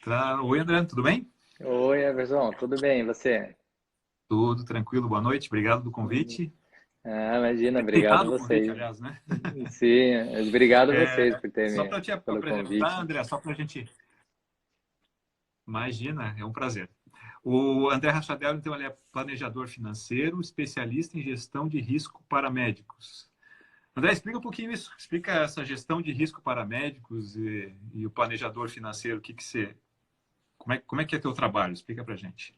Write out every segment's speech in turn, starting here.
Oi, André, tudo bem? Oi, Everson, tudo bem? E você? Tudo tranquilo, boa noite, obrigado do convite. Ah, imagina, obrigado Aceitado o convite, vocês. aliás, né? Sim, obrigado vocês por Só para terem te pelo apresentar, convite. André, só para a gente. Imagina, é um prazer. O André Rachadel, então, ele é planejador financeiro, especialista em gestão de risco para médicos. André, explica um pouquinho isso, explica essa gestão de risco para médicos e o planejador financeiro, o que que você. Como é que é teu trabalho? Explica para gente.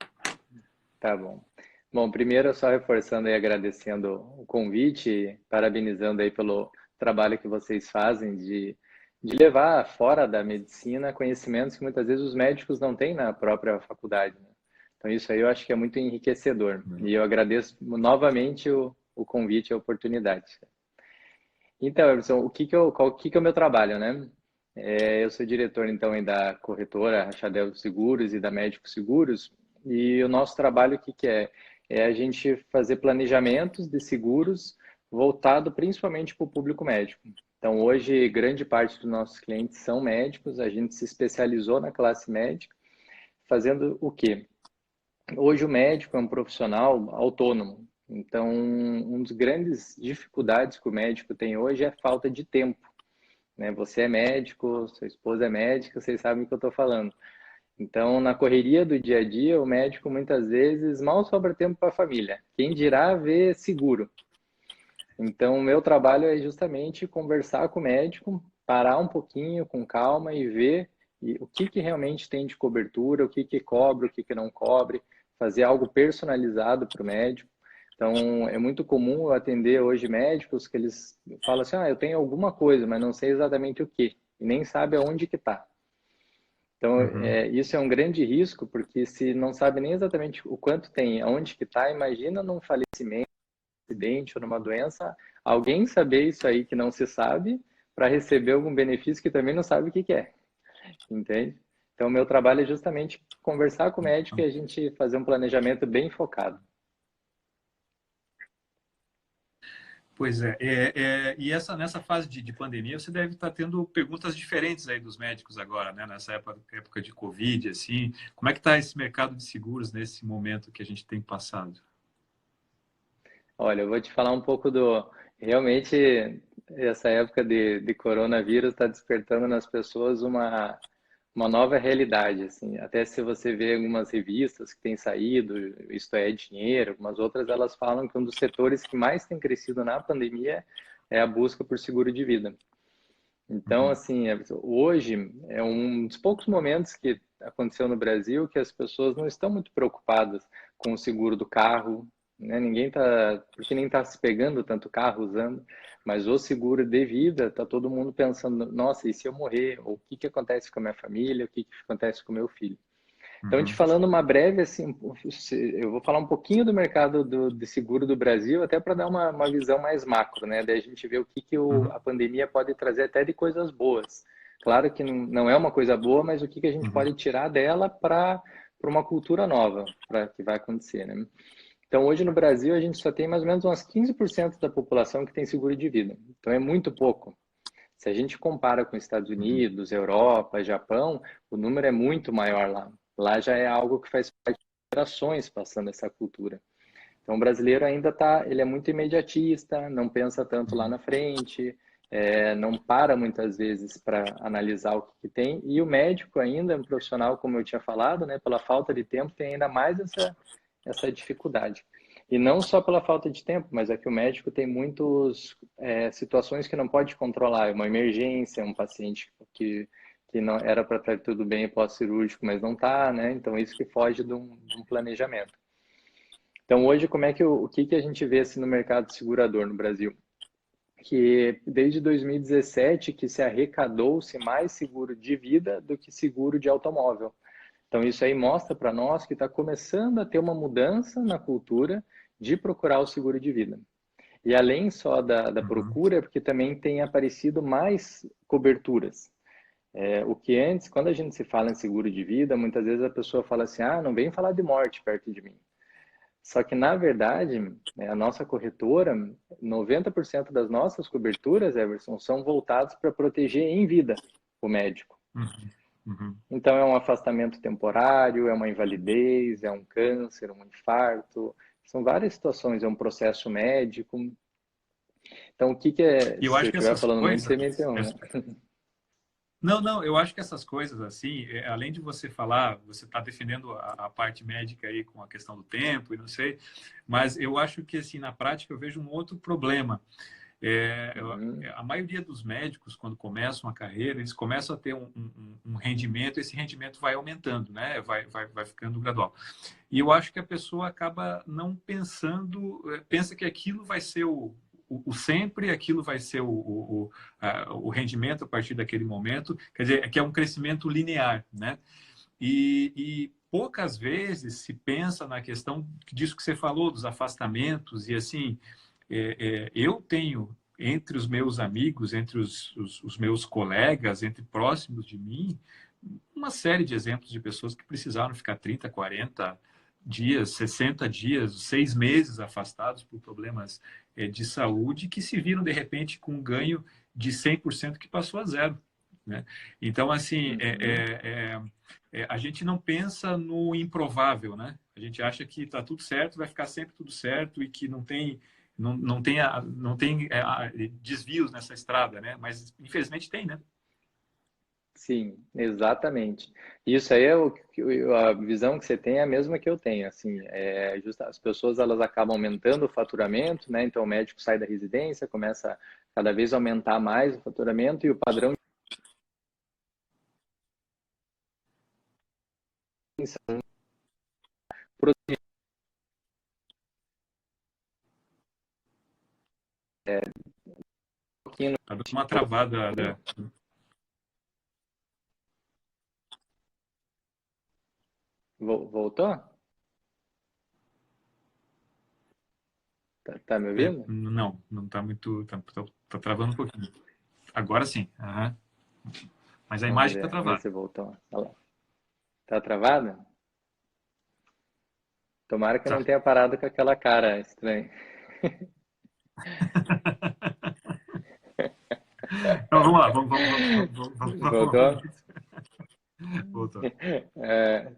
Tá bom. Bom, primeiro só reforçando e agradecendo o convite, parabenizando aí pelo trabalho que vocês fazem de levar fora da medicina conhecimentos que muitas vezes os médicos não têm na própria faculdade, né? Então isso aí eu acho que é muito enriquecedor. E eu agradeço novamente o convite e a oportunidade. Então, Emerson, o que que é o meu trabalho, né? Eu sou diretor, então, aí da corretora Rachadel Seguros e da Médico Seguros, e o nosso trabalho, o que que é? É a gente fazer planejamentos de seguros voltado principalmente para o público médico. Então, hoje, grande parte dos nossos clientes são médicos, a gente se especializou na classe médica, fazendo o quê? Hoje o médico é um profissional autônomo. Então, uma das grandes dificuldades que o médico tem hoje é a falta de tempo, né? Você é médico, sua esposa é médica, vocês sabem o que eu estou falando. Então, na correria do dia a dia, o médico muitas vezes mal sobra tempo para a família. Quem dirá ver seguro. Então, o meu trabalho é justamente conversar com o médico, parar um pouquinho com calma e ver o que que realmente tem de cobertura, o que que cobre, o que que não cobre, fazer algo personalizado para o médico. Então, é muito comum eu atender hoje médicos que eles falam assim, eu tenho alguma coisa, mas não sei exatamente o que, e nem sabe aonde que está. Então, Uhum. isso é um grande risco, porque se não sabe nem exatamente o quanto tem, aonde que está, imagina num falecimento, acidente ou numa doença, alguém saber isso aí que não se sabe para receber algum benefício que também não sabe o que que é, entende? Então, o meu trabalho é justamente conversar com o médico e a gente fazer um planejamento bem focado. Pois é, e nessa fase de pandemia, você deve estar tendo perguntas diferentes aí dos médicos agora, né? Nessa época de Covid, assim. Como é que está esse mercado de seguros nesse momento que a gente tem passado? Olha, eu vou te falar um pouco do. Realmente, essa época de coronavírus está despertando nas pessoas uma nova realidade, assim. Até se você vê algumas revistas que têm saído, Isto é Dinheiro, algumas outras, elas falam que um dos setores que mais tem crescido na pandemia é a busca por seguro de vida. Então, Uhum. assim, hoje é um dos poucos momentos que aconteceu no Brasil que as pessoas não estão muito preocupadas com o seguro do carro, né? Ninguém tá, porque nem está se pegando tanto carro usando, mas o seguro de vida, tá todo mundo pensando, nossa, e se eu morrer? Ou o que que acontece com a minha família? O que que acontece com o meu filho? Então, te Uhum. falando uma breve, assim, eu vou falar um pouquinho do mercado de seguro do Brasil, até para dar uma visão mais macro, né? Daí a gente vê o que que Uhum. a pandemia pode trazer até de coisas boas. Claro que não é uma coisa boa, mas o que que a gente Uhum. pode tirar dela para uma cultura nova, para que vai acontecer, né? Então, hoje no Brasil, a gente só tem mais ou menos umas 15% da população que tem seguro de vida. Então, é muito pouco. Se a gente compara com Estados Uhum. Unidos, Europa, Japão, o número é muito maior lá. Lá já é algo que faz parte de gerações passando essa cultura. Então, o brasileiro ainda tá, ele é muito imediatista, não pensa tanto lá Uhum. na frente, não para muitas vezes para analisar o que, que tem. E o médico ainda, um profissional, como eu tinha falado, né, pela falta de tempo, tem ainda mais essa dificuldade. E não só pela falta de tempo, mas é que o médico tem muitas situações que não pode controlar. Uma emergência, um paciente que não era para estar tudo bem pós-cirúrgico, mas não está, né? Então, isso que foge de um planejamento. Então, hoje, como é que o que que a gente vê assim, no mercado segurador no Brasil? Que desde 2017 que se arrecadou-se mais seguro de vida do que seguro de automóvel. Então, isso aí mostra para nós que está começando a ter uma mudança na cultura de procurar o seguro de vida. E além só da Uhum. procura, é porque também tem aparecido mais coberturas. O que antes, quando a gente se fala em seguro de vida, muitas vezes a pessoa fala assim, não vem falar de morte perto de mim. Só que, na verdade, a nossa corretora, 90% das nossas coberturas, Everson, são voltadas para proteger em vida o médico. Uhum. Uhum. Então, é um afastamento temporário, é uma invalidez, é um câncer, um infarto. São várias situações, é um processo médico. Então, o que que é... E eu Se acho eu que estiver essas falando muito, coisas, você me interrompe. não, não, eu acho que essas coisas, assim, além de você falar, você está defendendo a parte médica aí com a questão do tempo e não sei, mas eu acho que, assim, na prática eu vejo um outro problema. Uhum, A maioria dos médicos, quando começam a carreira, eles começam a ter um rendimento, esse rendimento vai aumentando, né? Vai ficando gradual. E eu acho que a pessoa acaba não pensando, pensa que aquilo vai ser o sempre, aquilo vai ser o rendimento a partir daquele momento, quer dizer, que é um crescimento linear, né? E poucas vezes se pensa na questão disso que você falou, dos afastamentos, e assim, eu tenho entre os meus amigos, entre os meus colegas, entre próximos de mim, uma série de exemplos de pessoas que precisaram ficar 30, 40 dias, 60 dias, 6 meses afastados por problemas de saúde, que se viram, de repente, com um ganho de 100% que passou a zero. Né? Então, assim, uhum. a gente não pensa no improvável, né? A gente acha que está tudo certo, vai ficar sempre tudo certo e que não tem desvios nessa estrada, né? Mas, infelizmente, tem, né? Sim, exatamente. Isso aí é a visão que você tem é a mesma que eu tenho, assim, as pessoas elas acabam aumentando o faturamento, né? Então o médico sai da residência, começa a cada vez aumentar mais o faturamento e o padrão de atenção pro pouquinho. Tá dando uma travada. Voltou? Tá me ouvindo? Não, não está muito. Tá travando um pouquinho. Agora sim. Aham. Mas a Vamos imagem está ver travada. se voltou. Olha lá. Tá travado? Tomara que eu Tá. não tenha parado com aquela cara estranha. Então vamos lá, vamos. Voltou? Voltou.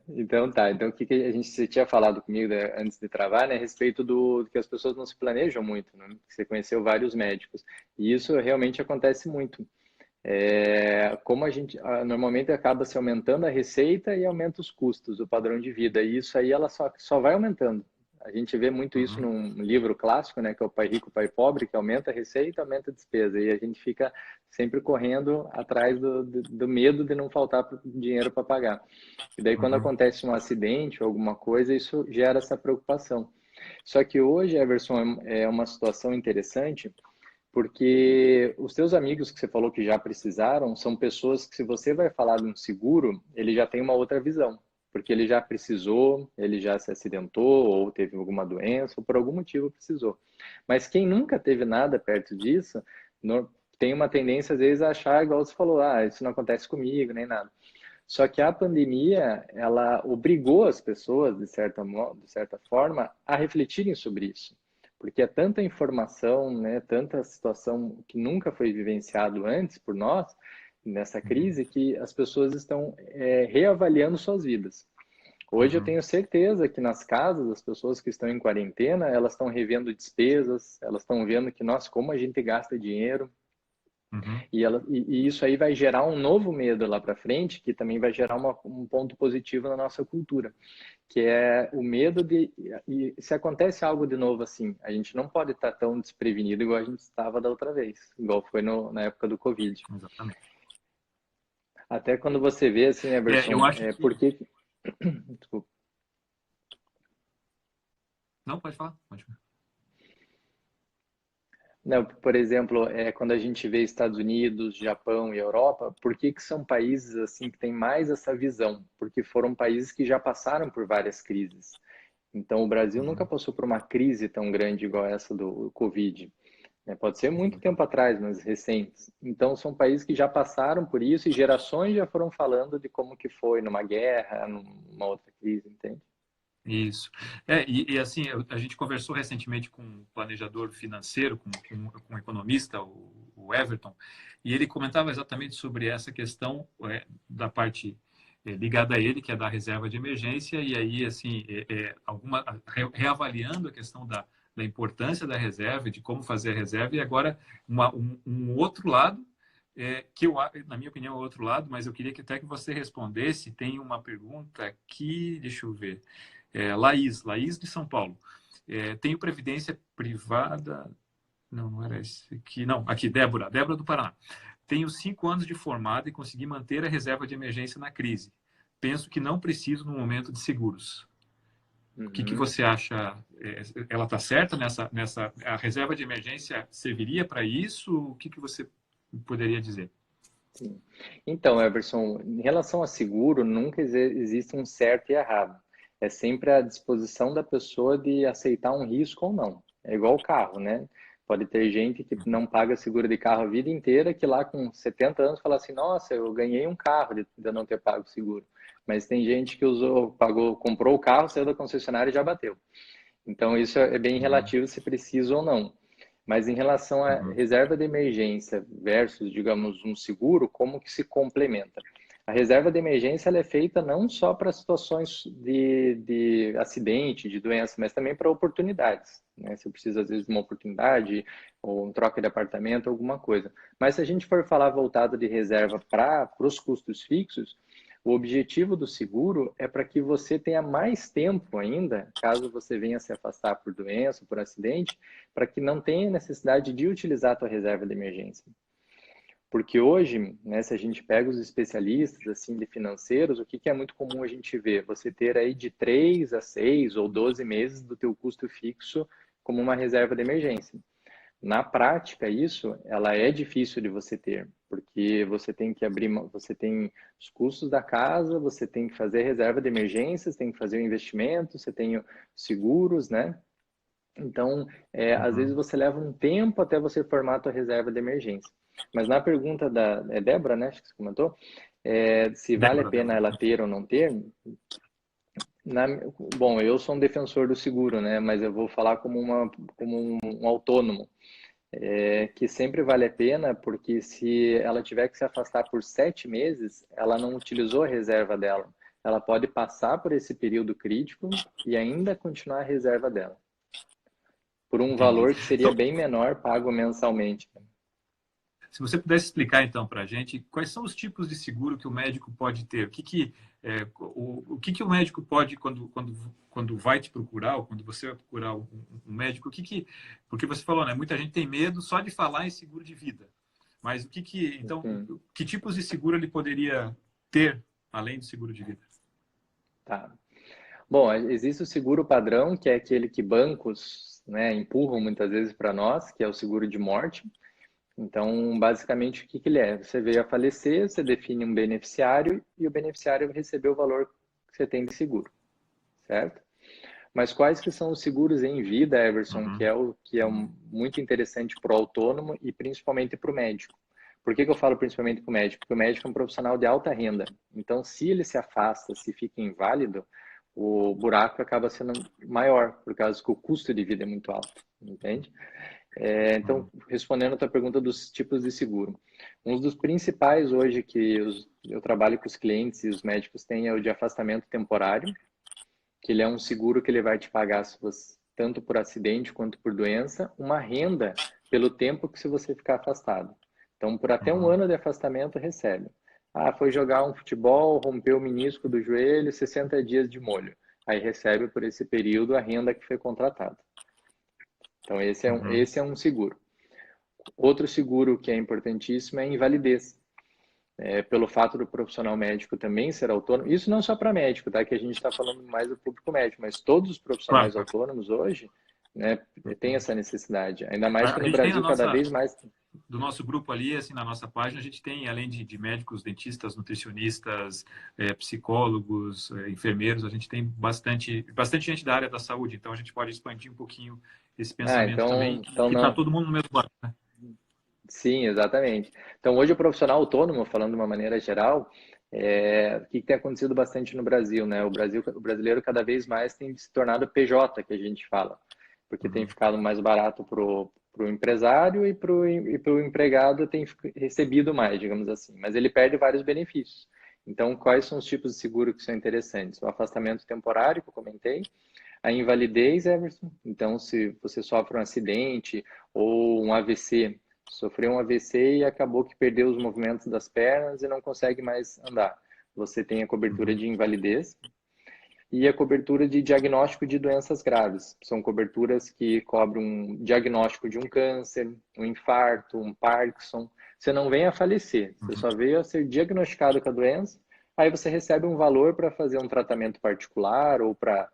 Então tá, então o que que a gente você tinha falado comigo antes de travar, né, a respeito do que as pessoas não se planejam muito, né? Você conheceu vários médicos e isso realmente acontece muito. Como a gente normalmente acaba se aumentando a receita e aumenta os custos, o padrão de vida, e isso aí ela só vai aumentando. A gente vê muito isso Uhum, num livro clássico, né, que é o Pai Rico, Pai Pobre, que aumenta a receita, aumenta a despesa, e a gente fica sempre correndo atrás do medo de não faltar dinheiro para pagar. E daí quando uhum, acontece um acidente ou alguma coisa, isso gera essa preocupação. Só que hoje, Everson, é uma situação interessante, porque os teus amigos que você falou que já precisaram são pessoas que, se você vai falar de um seguro, ele já tem uma outra visão, porque ele já precisou, ele já se acidentou ou teve alguma doença ou por algum motivo precisou. Mas quem nunca teve nada perto disso, tem uma tendência às vezes a achar, igual você falou, isso não acontece comigo, nem nada. Só que a pandemia, ela obrigou as pessoas, de certa forma, a refletirem sobre isso. Porque é tanta informação, né, tanta situação que nunca foi vivenciado antes por nós, nessa uhum, crise, que as pessoas estão reavaliando suas vidas. Hoje eu uhum, tenho certeza que nas casas, as pessoas que estão em quarentena, elas estão revendo despesas, elas estão vendo que, nossa, como a gente gasta dinheiro, uhum. e isso aí vai gerar um novo medo lá para frente, que também vai gerar um ponto positivo na nossa cultura, que é o medo de. E se acontece algo de novo assim, a gente não pode estar tão desprevenido igual a gente estava da outra vez, igual foi na época do Covid. Exatamente. Até quando você vê, assim, Eu Everson, acho por que. que. Desculpa. Não, pode falar. Pode falar. Não, por exemplo, quando a gente vê Estados Unidos, Japão e Europa, por que que são países assim que têm mais essa visão? Porque foram países que já passaram por várias crises. Então, o Brasil nunca Uhum, passou por uma crise tão grande igual essa do Covid. Pode ser muito uhum. tempo atrás, mas recentes. Então, são países que já passaram por isso e gerações já foram falando de como que foi numa guerra, numa outra crise, entende? Isso. E assim, a gente conversou recentemente com um planejador financeiro, com um economista, o Everton, e ele comentava exatamente sobre essa questão da parte ligada a ele, que é da reserva de emergência, e aí, assim, reavaliando a questão da importância da reserva, de como fazer a reserva, e agora um outro lado, que eu, na minha opinião, é o outro lado, mas eu queria que até que você respondesse. Tem uma pergunta aqui, deixa eu ver. Laís de São Paulo. Tenho previdência privada. Não, não era esse aqui. Não, aqui, Débora do Paraná. Tenho 5 anos de formado e consegui manter a reserva de emergência na crise. Penso que não preciso no momento de seguros. O que você acha? Ela está certa nessa? A reserva de emergência serviria para isso? O que você poderia dizer? Sim. Então, Emerson, em relação a seguro, nunca existe um certo e errado. É sempre a disposição da pessoa de aceitar um risco ou não. É igual o carro, né? Pode ter gente que não paga seguro de carro a vida inteira, que lá com 70 anos fala assim, nossa, eu ganhei um carro de eu não ter pago seguro. Mas tem gente que comprou o carro, saiu da concessionária e já bateu. Então, isso é bem relativo se precisa ou não. Mas em relação à reserva de emergência versus, digamos, um seguro, como que se complementa? A reserva de emergência ela é feita não só para situações de acidente, de doença, mas também para oportunidades. Né? Você precisa, às vezes, de uma oportunidade, ou uma troca de apartamento, alguma coisa. Mas se a gente for falar voltado de reserva para os custos fixos, o objetivo do seguro é para que você tenha mais tempo ainda, caso você venha se afastar por doença, por acidente, para que não tenha necessidade de utilizar a tua reserva de emergência. Porque hoje, né, se a gente pega os especialistas assim de financeiros, o que é muito comum a gente ver? Você ter aí de 3 a 6 ou 12 meses do teu custo fixo como uma reserva de emergência. Na prática, isso, ela é difícil de você ter, porque você tem que você tem os custos da casa, você tem que fazer reserva de emergências, tem que fazer o investimento, você tem seguros, né? Então, às vezes você leva um tempo até você formar a tua reserva de emergência. Mas na pergunta da Débora, né, acho que você comentou, se vale a pena ela ter ou não ter, bom, eu sou um defensor do seguro, né, mas eu vou falar como um autônomo. Que sempre vale a pena, porque se ela tiver que se afastar por 7 meses, ela não utilizou a reserva dela. Ela pode passar por esse período crítico e ainda continuar a reserva dela. Por um Entendi. valor que seria Então, bem menor, pago mensalmente. se você pudesse explicar, então, para a gente, quais são os tipos de seguro que o médico pode ter? O que o médico pode, quando vai te procurar, ou quando você vai procurar um médico, porque você falou, né? Muita gente tem medo só de falar em seguro de vida. Mas então, que tipos de seguro ele poderia ter, além do seguro de vida? Tá. Bom, existe o seguro padrão, que é aquele que bancos, né, empurram muitas vezes para nós, que é o seguro de morte. Então, basicamente, o que ele é? Você veio a falecer, você define um beneficiário e o beneficiário recebeu o valor que você tem de seguro, certo? Mas quais que são os seguros em vida, Everson, que é muito interessante para o autônomo e principalmente para o médico? Por que eu falo principalmente para o médico? Porque o médico é um profissional de alta renda. Então, se ele se afasta, se fica inválido, o buraco acaba sendo maior, por causa que o custo de vida é muito alto, entende? Então, respondendo a tua pergunta dos tipos de seguro. Um dos principais hoje que eu trabalho com os clientes e os médicos têm é o de afastamento temporário, que ele é um seguro que ele vai te pagar, tanto por acidente quanto por doença, uma renda pelo tempo que se você ficar afastado. Então, por até um ano de afastamento, recebe. Foi jogar um futebol, rompeu o menisco do joelho, 60 dias de molho. Aí recebe por esse período a renda que foi contratada. Então, esse é um seguro. Outro seguro que é importantíssimo é a invalidez. Pelo fato do profissional médico também ser autônomo, isso não só para médico, tá? Que a gente está falando mais do público médico, mas todos os profissionais autônomos hoje, né, têm essa necessidade. Ainda mais que no Brasil cada vez mais. Do nosso grupo ali, assim, na nossa página, a gente tem, além de médicos, dentistas, nutricionistas, psicólogos, enfermeiros, a gente tem bastante gente da área da saúde, então a gente pode expandir um pouquinho esse pensamento também, que está todo mundo no mesmo barco, né? Sim, exatamente. Então, hoje o profissional autônomo, falando de uma maneira geral, o que tem acontecido bastante no Brasil, né? O brasileiro cada vez mais tem se tornado PJ, que a gente fala, porque tem ficado mais barato para o empresário e para o empregado tem recebido mais, digamos assim. Mas ele perde vários benefícios. Então, quais são os tipos de seguro que são interessantes? O afastamento temporário, que eu comentei, a invalidez, Everson. Então, se você sofre um acidente ou um AVC, sofreu um AVC e acabou que perdeu os movimentos das pernas e não consegue mais andar. Você tem a cobertura de invalidez e a cobertura de diagnóstico de doenças graves. São coberturas que cobrem um diagnóstico de um câncer, um infarto, um Parkinson. Você não vem a falecer, você só veio a ser diagnosticado com a doença, aí você recebe um valor para fazer um tratamento particular ou para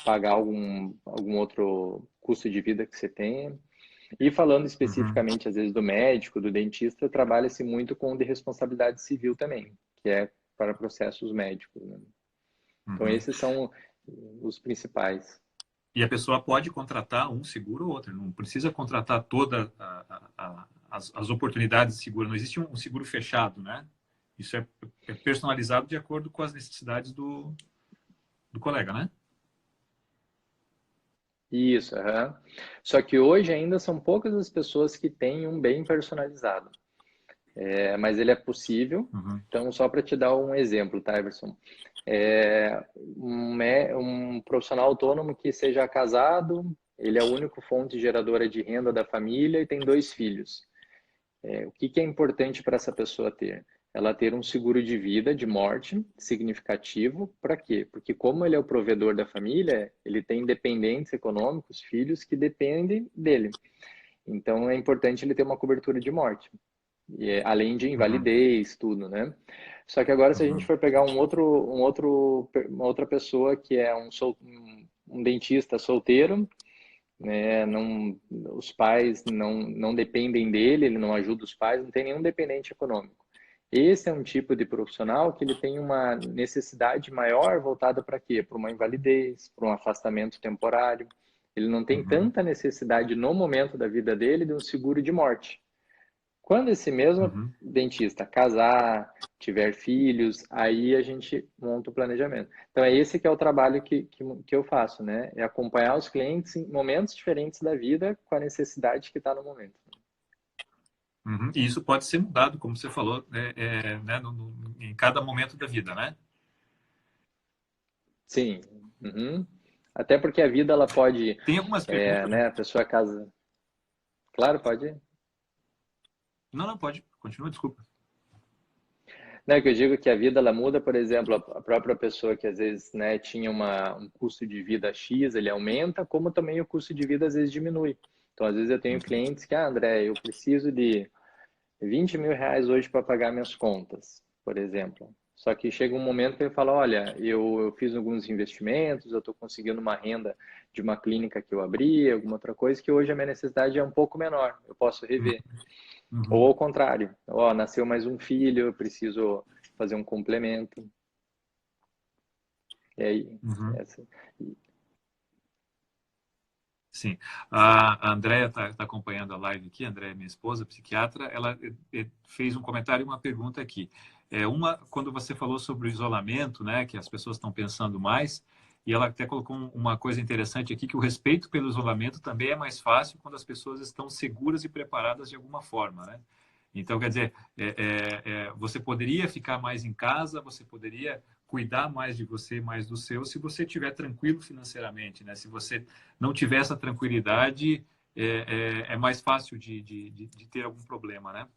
pagar algum outro custo de vida que você tenha. E falando especificamente, às vezes, do médico, do dentista, trabalha-se muito com o de responsabilidade civil também, que é para processos médicos, né? Então, esses são os principais. E a pessoa pode contratar um seguro ou outro, não precisa contratar todas as oportunidades de seguro. Não existe um seguro fechado, né? Isso é personalizado de acordo com as necessidades do colega, né? Isso, uhum. Só que hoje ainda são poucas as pessoas que têm um bem personalizado. Mas ele é possível. Então, só para te dar um exemplo, tá, Everson? Um profissional autônomo que seja casado, ele é a única fonte geradora de renda da família e tem 2 filhos. O que é importante para essa pessoa ter? Ela ter um seguro de vida, de morte, significativo. Para quê? Porque como ele é o provedor da família, ele tem dependentes econômicos, filhos que dependem dele. Então, é importante ele ter uma cobertura de morte. Além de invalidez, tudo, né? Só que agora, se a gente for pegar uma outra pessoa que é um dentista solteiro, né? Não, os pais não dependem dele, ele não ajuda os pais, não tem nenhum dependente econômico. Esse é um tipo de profissional que ele tem uma necessidade maior voltada para quê? Para uma invalidez, para um afastamento temporário. Ele não tem tanta necessidade no momento da vida dele de um seguro de morte. Quando esse mesmo dentista casar, tiver filhos, aí a gente monta o planejamento. Então, é esse que é o trabalho que eu faço, né? É acompanhar os clientes em momentos diferentes da vida com a necessidade que está no momento. E isso pode ser mudado, como você falou, né, em cada momento da vida, né? Sim. Até porque a vida, ela pode, Tem algumas perguntas, né? né? A pessoa casa... Claro, pode. Não, pode. Continua, desculpa. Não, é que eu digo que a vida, ela muda, por exemplo, a própria pessoa que às vezes, né, tinha um custo de vida X, ele aumenta, como também o custo de vida às vezes diminui. Então, às vezes eu tenho clientes que, André, eu preciso de 20 mil reais hoje para pagar minhas contas, por exemplo. Só que chega um momento que ele fala, olha, eu fiz alguns investimentos, eu estou conseguindo uma renda de uma clínica que eu abri, alguma outra coisa, que hoje a minha necessidade é um pouco menor, eu posso rever. Ou ao contrário, ó, nasceu mais um filho, eu preciso fazer um complemento. E aí, Sim. A Andrea está acompanhando a live aqui, a Andrea é minha esposa, psiquiatra, ela fez um comentário e uma pergunta aqui. Quando você falou sobre o isolamento, né, que as pessoas estão pensando mais, e ela até colocou uma coisa interessante aqui, que o respeito pelo isolamento também é mais fácil quando as pessoas estão seguras e preparadas de alguma forma, né? Então, quer dizer, você poderia ficar mais em casa, você poderia cuidar mais de você, mais do seu, se você estiver tranquilo financeiramente, né? Se você não tiver essa tranquilidade, é mais fácil de ter algum problema, né?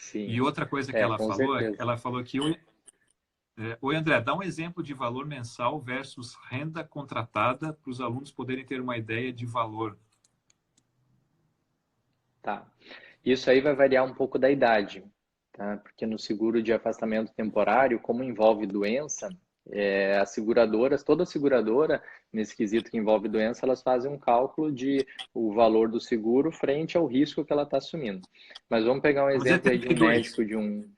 sim. E outra coisa que Com certeza. ela falou que... Oi, André, dá um exemplo de valor mensal versus renda contratada para os alunos poderem ter uma ideia de valor. Tá. Isso aí vai variar um pouco da idade, tá? Porque no seguro de afastamento temporário, como envolve doença, as seguradoras, toda seguradora, nesse quesito que envolve doença, elas fazem um cálculo de o valor do seguro frente ao risco que ela está assumindo. Mas vamos pegar um Vamos dizer exemplo aí de um 32. médico de um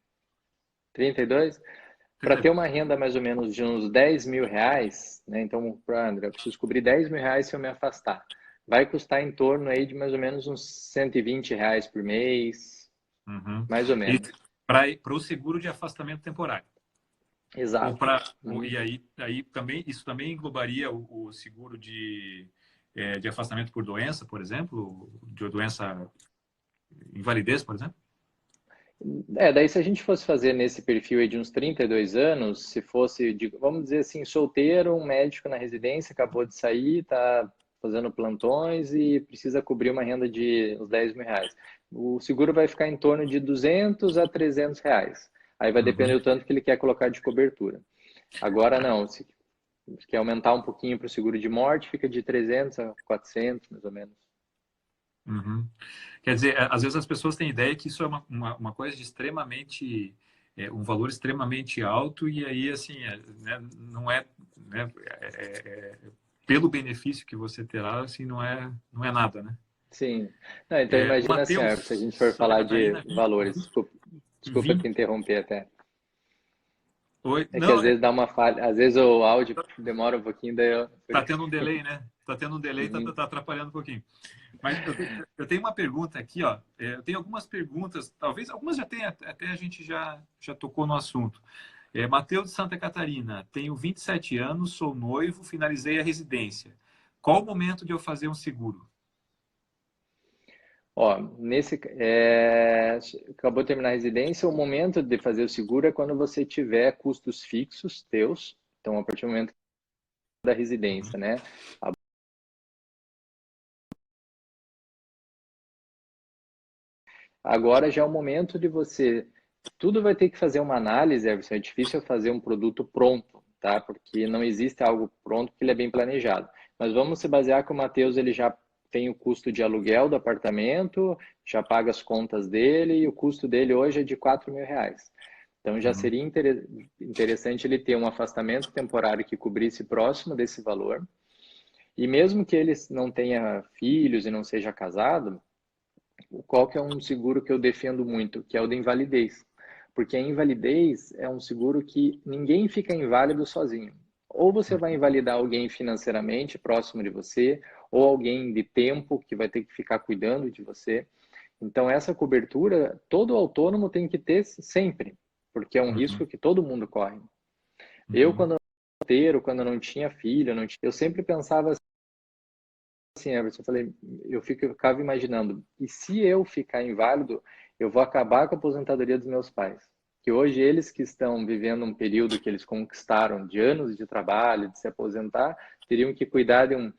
32, para ter 32. uma renda mais ou menos de uns 10 mil reais, né? Então, André, eu preciso cobrir 10 mil reais se eu me afastar. Vai custar em torno aí de mais ou menos uns 120 reais por mês, mais ou menos. Para o seguro de afastamento temporário. Ou Exato. e aí também, isso também englobaria o seguro de afastamento por doença, por exemplo, de doença, invalidez, por exemplo? Daí se a gente fosse fazer nesse perfil aí de uns 32 anos, se fosse, vamos dizer assim, solteiro, um médico na residência, acabou de sair, está fazendo plantões e precisa cobrir uma renda de uns 10 mil reais. O seguro vai ficar em torno de 200 a 300 reais. Aí vai depender Uhum. do tanto que ele quer colocar de cobertura. Agora não, se quer aumentar um pouquinho para o seguro de morte, fica de 300 a 400, mais ou menos. Uhum. Quer dizer, às vezes as pessoas têm ideia que isso é uma coisa de extremamente, um valor extremamente alto e aí, assim, né, não é, né, pelo benefício que você terá, assim, não é nada, né? Sim. Não, então O imagina assim, ó, se a Matheus, gente for Santa falar de Catarina, valores, desculpa te interromper até. Oi? É que às Não, vezes dá uma falha, às vezes o áudio demora um pouquinho, daí eu... tá tendo um delay, né? Tá tendo um delay, Uhum. tá atrapalhando um pouquinho. Mas eu tenho uma pergunta aqui, ó. Eu tenho algumas perguntas, talvez algumas já tenha, até a gente já tocou no assunto. Matheus de Santa Catarina, tenho 27 anos, sou noivo, finalizei a residência. Qual o momento de eu fazer um seguro? Ó, acabou de terminar a residência, o momento de fazer o seguro é quando você tiver custos fixos teus, então a partir do momento da Uhum, residência, né? Agora já é o momento de você. Tudo vai ter que fazer uma análise, Everson. É difícil fazer um produto pronto, tá? Porque não existe algo pronto que ele é bem planejado. Mas vamos se basear que o Matheus ele já tem o custo de aluguel do apartamento, já paga as contas dele e o custo dele hoje é de 4 mil reais. Então já uhum, seria interessante ele ter um afastamento temporário que cobrisse próximo desse valor. E mesmo que ele não tenha filhos e não seja casado, qual que é um seguro que eu defendo muito, que é o da invalidez. Porque a invalidez é um seguro que ninguém fica inválido sozinho. Ou você vai uhum, invalidar alguém financeiramente próximo de você, ou alguém de tempo que vai ter que ficar cuidando de você. Então, essa cobertura, todo autônomo tem que ter sempre, porque é um uhum, risco que todo mundo corre. Eu, uhum, quando eu era solteiro, quando eu não tinha filho, eu sempre pensava assim, Everson, eu falei, ficava imaginando, e se eu ficar inválido, eu vou acabar com a aposentadoria dos meus pais. Que hoje eles que estão vivendo um período que eles conquistaram de anos de trabalho, de se aposentar, teriam que cuidar de um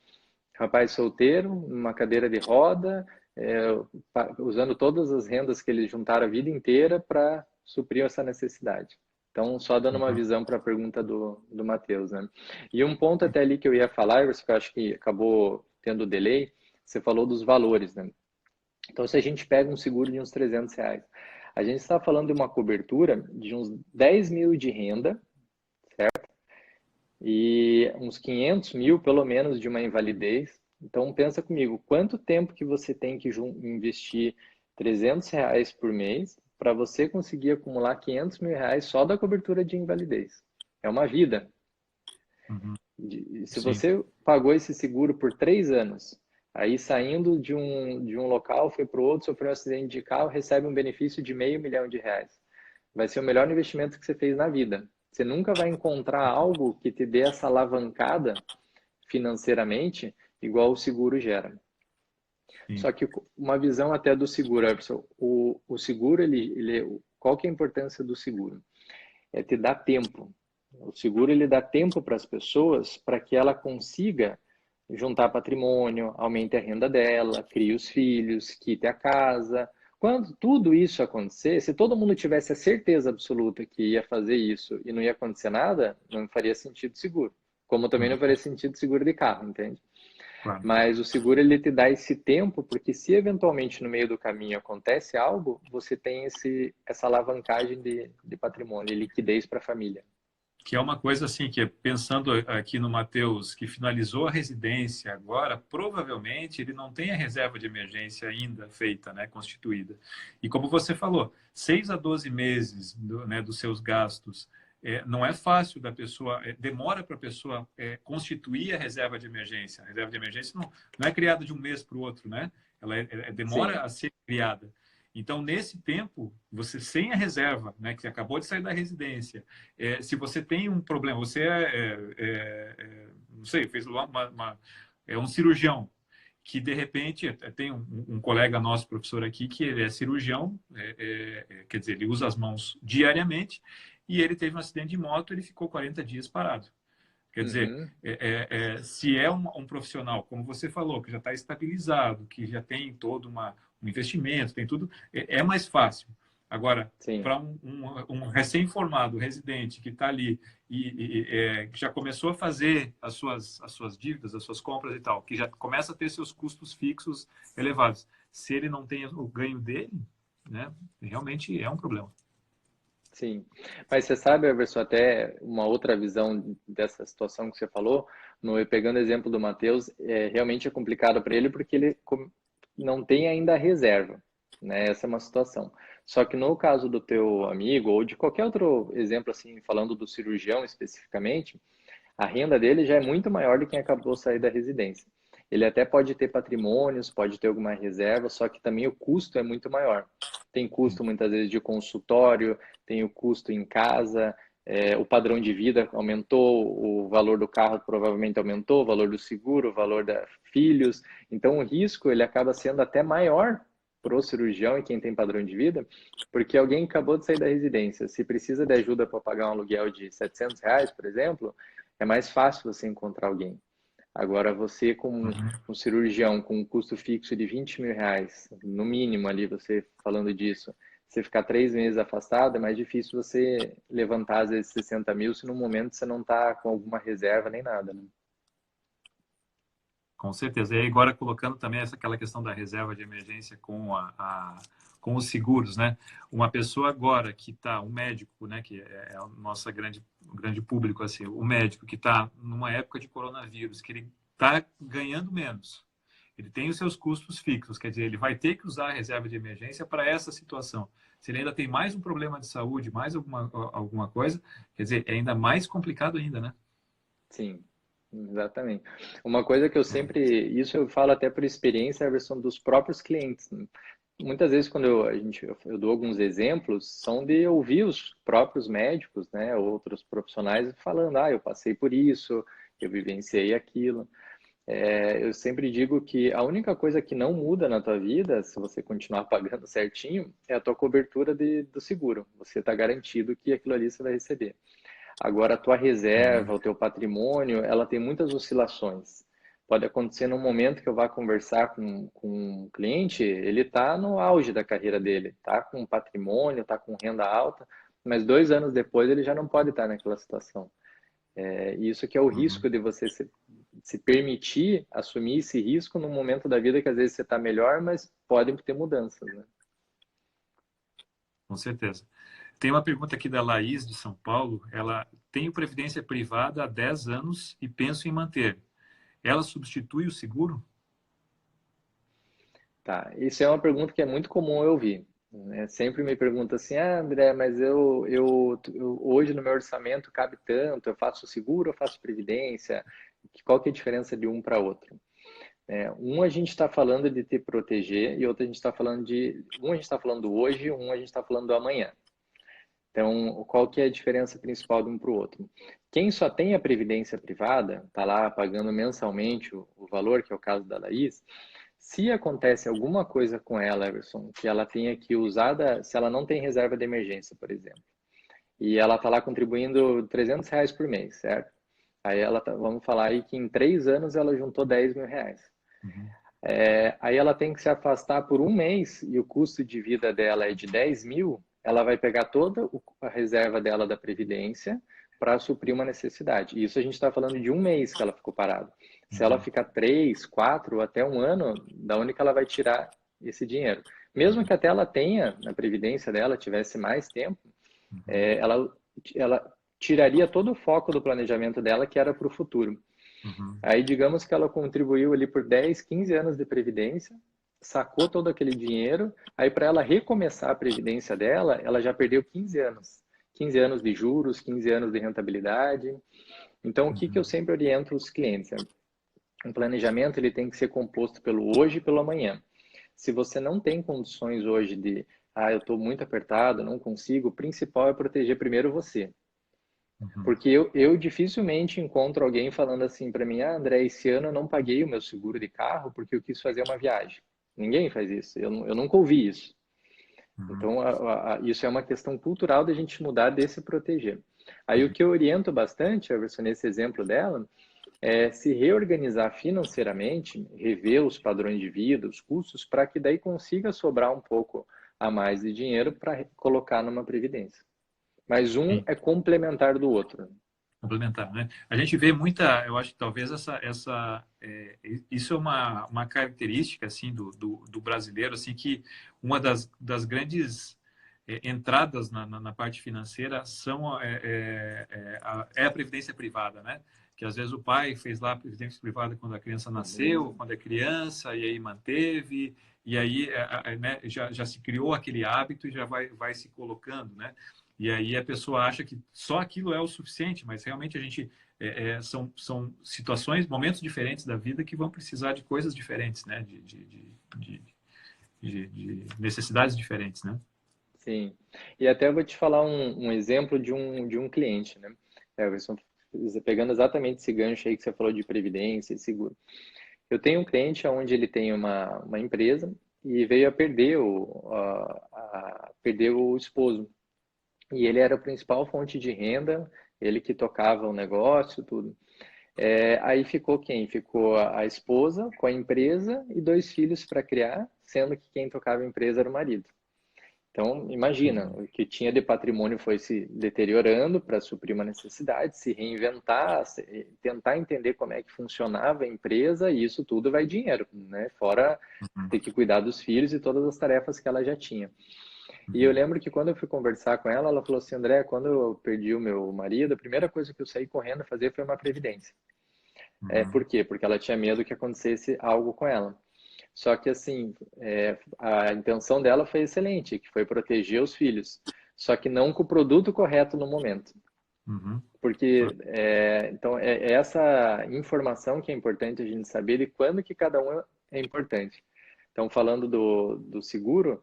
rapaz solteiro, numa cadeira de roda, usando todas as rendas que eles juntaram a vida inteira para suprir essa necessidade. Então, só dando uma uhum. visão para a pergunta do Matheus, né? E um ponto até ali que eu ia falar, que eu acho que acabou tendo delay, você falou dos valores, né? Então, se a gente pega um seguro de uns 300 reais, a gente está falando de uma cobertura de uns 10 mil de renda, certo? E uns 500 mil, pelo menos, de uma invalidez. Então, pensa comigo, quanto tempo que você tem que investir 300 reais por mês para você conseguir acumular 500 mil reais só da cobertura de invalidez? É uma vida. Uhum. Se Sim. você pagou esse seguro por 3 anos, aí saindo de um local, foi para o outro, sofreu um acidente de carro, recebe um benefício de meio milhão de reais. Vai ser o melhor investimento que você fez na vida. Você nunca vai encontrar algo que te dê essa alavancada financeiramente igual o seguro gera. Sim. Só que uma visão até do seguro, Everson, o seguro, qual que é a importância do seguro? É te dar tempo. O seguro, ele dá tempo para as pessoas para que ela consiga juntar patrimônio, aumente a renda dela, crie os filhos, quite a casa. Quando tudo isso acontecer, se todo mundo tivesse a certeza absoluta que ia fazer isso e não ia acontecer nada, não faria sentido seguro. Como também não Uhum. faria sentido seguro de carro, entende? Claro. Mas o seguro ele te dá esse tempo, porque se eventualmente no meio do caminho acontece algo, você tem essa alavancagem de patrimônio e liquidez para a família. Que é uma coisa assim, que pensando aqui no Matheus, que finalizou a residência agora, provavelmente ele não tem a reserva de emergência ainda feita, né, constituída. E como você falou, 6 a 12 meses né, dos seus gastos, não é fácil da pessoa, demora para a pessoa constituir a reserva de emergência. A reserva de emergência não é criada de um mês para o outro, né? Ela demora Sim, a ser criada. Então, nesse tempo, você sem a reserva, né, que acabou de sair da residência, se você tem um problema, você não sei, fez um cirurgião, que de repente tem um colega nosso, professor aqui, que ele é cirurgião, quer dizer, ele usa as mãos diariamente, e ele teve um acidente de moto, ele ficou 40 dias parado. Quer dizer, Uhum. se é um profissional, como você falou, que já está estabilizado, que já tem todo um investimento, tem tudo, é mais fácil. Agora, Sim. para um recém-formado residente que está ali que já começou a fazer as suas dívidas, as suas compras e tal, que já começa a ter seus custos fixos elevados, se ele não tem o ganho dele, né, realmente é um problema. Sim, mas você sabe, Everson, até uma outra visão dessa situação que você falou, pegando o exemplo do Matheus, realmente é complicado para ele porque ele não tem ainda a reserva, né? Essa é uma situação. Só que no caso do teu amigo, ou de qualquer outro exemplo, assim, falando do cirurgião especificamente, a renda dele já é muito maior do que quem acabou de sair da residência. Ele até pode ter patrimônios, pode ter alguma reserva, só que também o custo é muito maior. Tem custo muitas vezes de consultório, tem o custo em casa, o padrão de vida aumentou, o valor do carro provavelmente aumentou, o valor do seguro, o valor da filhos. Então o risco ele acaba sendo até maior para o cirurgião e quem tem padrão de vida, porque alguém acabou de sair da residência, se precisa de ajuda para pagar um aluguel de R$ 700, por exemplo, é mais fácil você encontrar alguém. Agora, você como um cirurgião com um custo fixo de R$ 20.000, no mínimo ali, você falando disso, você ficar 3 meses afastado, é mais difícil você levantar, às vezes, 60 mil, se no momento você não está com alguma reserva nem nada, né? Com certeza. E aí, agora colocando também aquela questão da reserva de emergência com os seguros, né? Uma pessoa agora que está, um médico, né, que é o nosso grande público, assim, o médico que está numa época de coronavírus, que ele está ganhando menos, ele tem os seus custos fixos, quer dizer, ele vai ter que usar a reserva de emergência para essa situação. Se ele ainda tem mais um problema de saúde, mais alguma coisa, quer dizer, é ainda mais complicado ainda, né? Sim, exatamente. Uma coisa que eu sempre, isso eu falo até por experiência, é a versão dos próprios clientes, né? Muitas vezes quando eu dou alguns exemplos, são de ouvir os próprios médicos, né, outros profissionais falando, eu passei por isso, eu vivenciei aquilo. Eu sempre digo que a única coisa que não muda na tua vida, se você continuar pagando certinho, é a tua cobertura do seguro. Você está garantido que aquilo ali você vai receber. Agora, a tua reserva, o teu patrimônio, ela tem muitas oscilações. Pode acontecer num momento que eu vá conversar com um cliente, ele está no auge da carreira dele, está com patrimônio, está com renda alta, mas 2 anos depois ele já não pode estar naquela situação. Isso que é o Uhum. risco de você se permitir assumir esse risco num momento da vida que às vezes você está melhor, mas podem ter mudanças, né? Com certeza. Tem uma pergunta aqui da Laís, de São Paulo. Ela tem previdência privada há 10 anos e penso em manter. Ela substitui o seguro? Tá, isso é uma pergunta que é muito comum eu ouvir, né? Sempre me pergunta assim, André, mas hoje no meu orçamento cabe tanto, eu faço seguro ou faço previdência? Qual que é a diferença de um para outro? Um a gente está falando de te proteger e outro a gente está falando um a gente está falando hoje, um a gente está falando do amanhã. Então, qual que é a diferença principal de um para o outro? Quem só tem a previdência privada, está lá pagando mensalmente o valor, que é o caso da Laís, se acontece alguma coisa com ela, Everson, que ela tenha que usar, se ela não tem reserva de emergência, por exemplo, e ela está lá contribuindo R$ 300 por mês, certo? Aí vamos falar aí que em 3 anos ela juntou R$ 10.000. Uhum. Aí ela tem que se afastar por um mês e o custo de vida dela é de 10 mil, ela vai pegar toda a reserva dela da Previdência para suprir uma necessidade. Isso a gente está falando de um mês que ela ficou parada. Se ela Uhum. ficar 3, 4, até um ano, da onde que ela vai tirar esse dinheiro? Mesmo que até ela tenha, na Previdência dela, tivesse mais tempo, Uhum. ela tiraria todo o foco do planejamento dela, que era para o futuro. Uhum. Aí, digamos que ela contribuiu ali por 10, 15 anos de previdência, sacou todo aquele dinheiro, aí para ela recomeçar a previdência dela, ela já perdeu 15 anos. 15 anos de juros, 15 anos de rentabilidade. Então, o que que eu Uhum. sempre oriento os clientes? Um planejamento ele tem que ser composto pelo hoje e pelo amanhã. Se você não tem condições hoje eu estou muito apertado, não consigo, o principal é proteger primeiro você. Uhum. Porque eu dificilmente encontro alguém falando assim para mim, ah, André, esse ano eu não paguei o meu seguro de carro porque eu quis fazer uma viagem. Ninguém faz isso, eu nunca ouvi isso. Uhum. Então, isso é uma questão cultural da gente mudar desse proteger. Aí o que eu oriento bastante, Everson, nesse exemplo dela, é se reorganizar financeiramente, rever os padrões de vida, os custos, para que daí consiga sobrar um pouco a mais de dinheiro para colocar numa previdência. Mas um Sim. é complementar do outro. Complementar, né? A gente vê muita, eu acho que talvez isso é uma característica assim do brasileiro, assim que uma das grandes entradas na parte financeira é a previdência privada, né? Que às vezes o pai fez lá a previdência privada quando a criança nasceu, quando é criança, e aí manteve, e aí né, já se criou aquele hábito e já vai se colocando, né? E aí a pessoa acha que só aquilo é o suficiente, mas realmente a gente são situações, momentos diferentes da vida que vão precisar de coisas diferentes, né? De, de necessidades diferentes, né? Sim. E até eu vou te falar um exemplo de um cliente, né? Everson, pegando exatamente esse gancho aí que você falou de previdência e seguro. Eu tenho um cliente onde ele tem uma empresa e veio a perder perder o esposo. E ele era a principal fonte de renda, ele que tocava o negócio, tudo. Aí ficou quem? Ficou a esposa com a empresa e dois filhos para criar, sendo que quem tocava a empresa era o marido. Então, imagina, Uhum. o que tinha de patrimônio foi se deteriorando para suprir uma necessidade, se reinventar, tentar entender como é que funcionava a empresa, e isso tudo vai dinheiro, né? Fora Uhum. ter que cuidar dos filhos e todas as tarefas que ela já tinha. E eu Uhum. lembro que quando eu fui conversar com ela, ela falou assim, André, quando eu perdi o meu marido, a primeira coisa que eu saí correndo fazer foi uma previdência. Uhum. Por quê? Porque ela tinha medo que acontecesse algo com ela. Só que, assim, a intenção dela foi excelente, que foi proteger os filhos. Só que não com o produto correto no momento. Uhum. Porque, então, é essa informação que é importante a gente saber de quando que cada um é importante. Então, falando do seguro,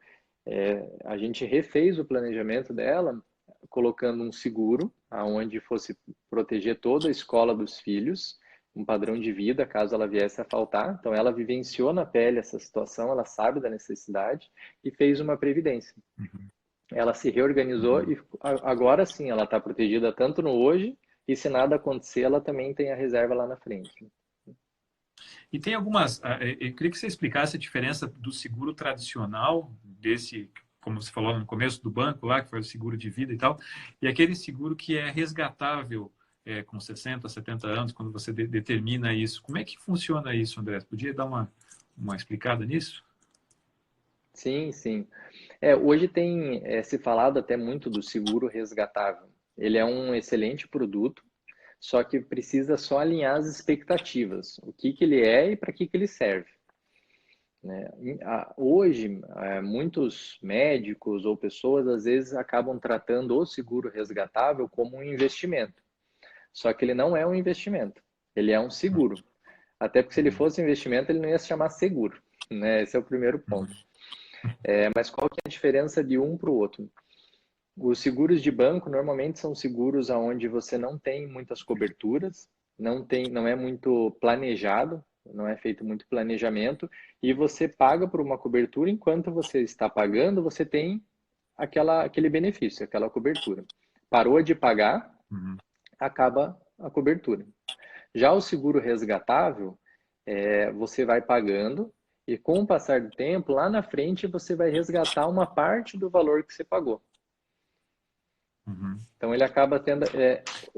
a gente refez o planejamento dela, colocando um seguro, aonde fosse proteger toda a escola dos filhos, um padrão de vida, caso ela viesse a faltar. Então, ela vivenciou na pele essa situação, ela sabe da necessidade e fez uma previdência. Uhum. Ela se reorganizou Uhum. e agora sim ela está protegida tanto no hoje, e se nada acontecer, ela também tem a reserva lá na frente. E tem algumas. Eu queria que você explicasse a diferença do seguro tradicional, desse, como você falou no começo do banco lá, que foi o seguro de vida e tal, e aquele seguro que é resgatável com 60, 70 anos, quando você determina isso. Como é que funciona isso, André? Podia dar uma explicada nisso? Sim, sim. Hoje tem se falado até muito do seguro resgatável. Ele é um excelente produto, só que precisa só alinhar as expectativas, o que que ele é e para que ele serve, né? Hoje, muitos médicos ou pessoas às vezes acabam tratando o seguro resgatável como um investimento. Só que ele não é um investimento, ele é um seguro. Até porque se ele Uhum. fosse um investimento, ele não ia se chamar seguro, né? Esse é o primeiro ponto. Uhum. Mas qual que é a diferença de um para o outro? Os seguros de banco normalmente são seguros onde você não tem muitas coberturas, não é muito planejado, não é feito muito planejamento, e você paga por uma cobertura, enquanto você está pagando, você tem aquele benefício, aquela cobertura. Parou de pagar, Uhum. acaba a cobertura. Já o seguro resgatável, você vai pagando e com o passar do tempo, lá na frente, você vai resgatar uma parte do valor que você pagou. Uhum. Então ele acaba tendo.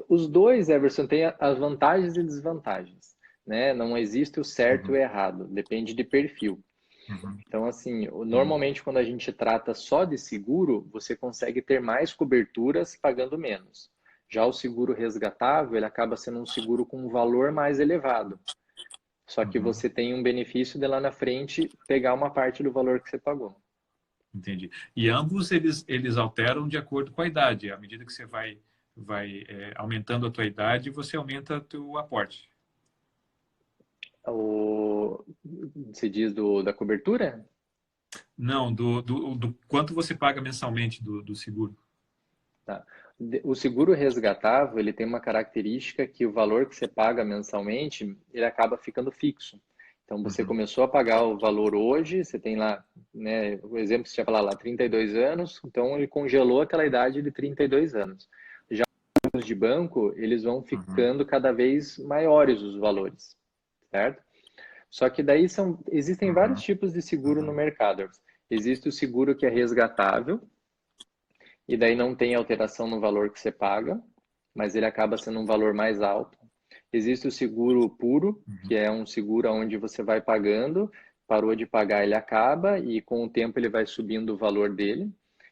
Os dois, Everson, têm as vantagens e desvantagens. Né? Não existe o certo e o Uhum. errado, depende de perfil. Uhum. Então, assim, Uhum. normalmente quando a gente trata só de seguro, você consegue ter mais coberturas pagando menos. Já o seguro resgatável, ele acaba sendo um seguro com um valor mais elevado. Só que Uhum. você tem um benefício de lá na frente pegar uma parte do valor que você pagou. Entendi. E ambos eles alteram de acordo com a idade. À medida que você vai aumentando a tua idade, você aumenta o teu aporte. O, se diz da cobertura? Não, do quanto você paga mensalmente do seguro. Tá. O seguro resgatável, ele tem uma característica que o valor que você paga mensalmente, ele acaba ficando fixo. Então, você Uhum. começou a pagar o valor hoje, você tem lá, né, o exemplo que você tinha falado lá, 32 anos, então ele congelou aquela idade de 32 anos. Já os de banco, eles vão Uhum. ficando cada vez maiores os valores, certo? Só que daí existem vários Uhum. tipos de seguro no Uhum. mercado. Existe o seguro que é resgatável, e daí não tem alteração no valor que você paga, mas ele acaba sendo um valor mais alto. Existe o seguro puro, que é um seguro onde você vai pagando, parou de pagar, ele acaba e com o tempo ele vai subindo o valor dele.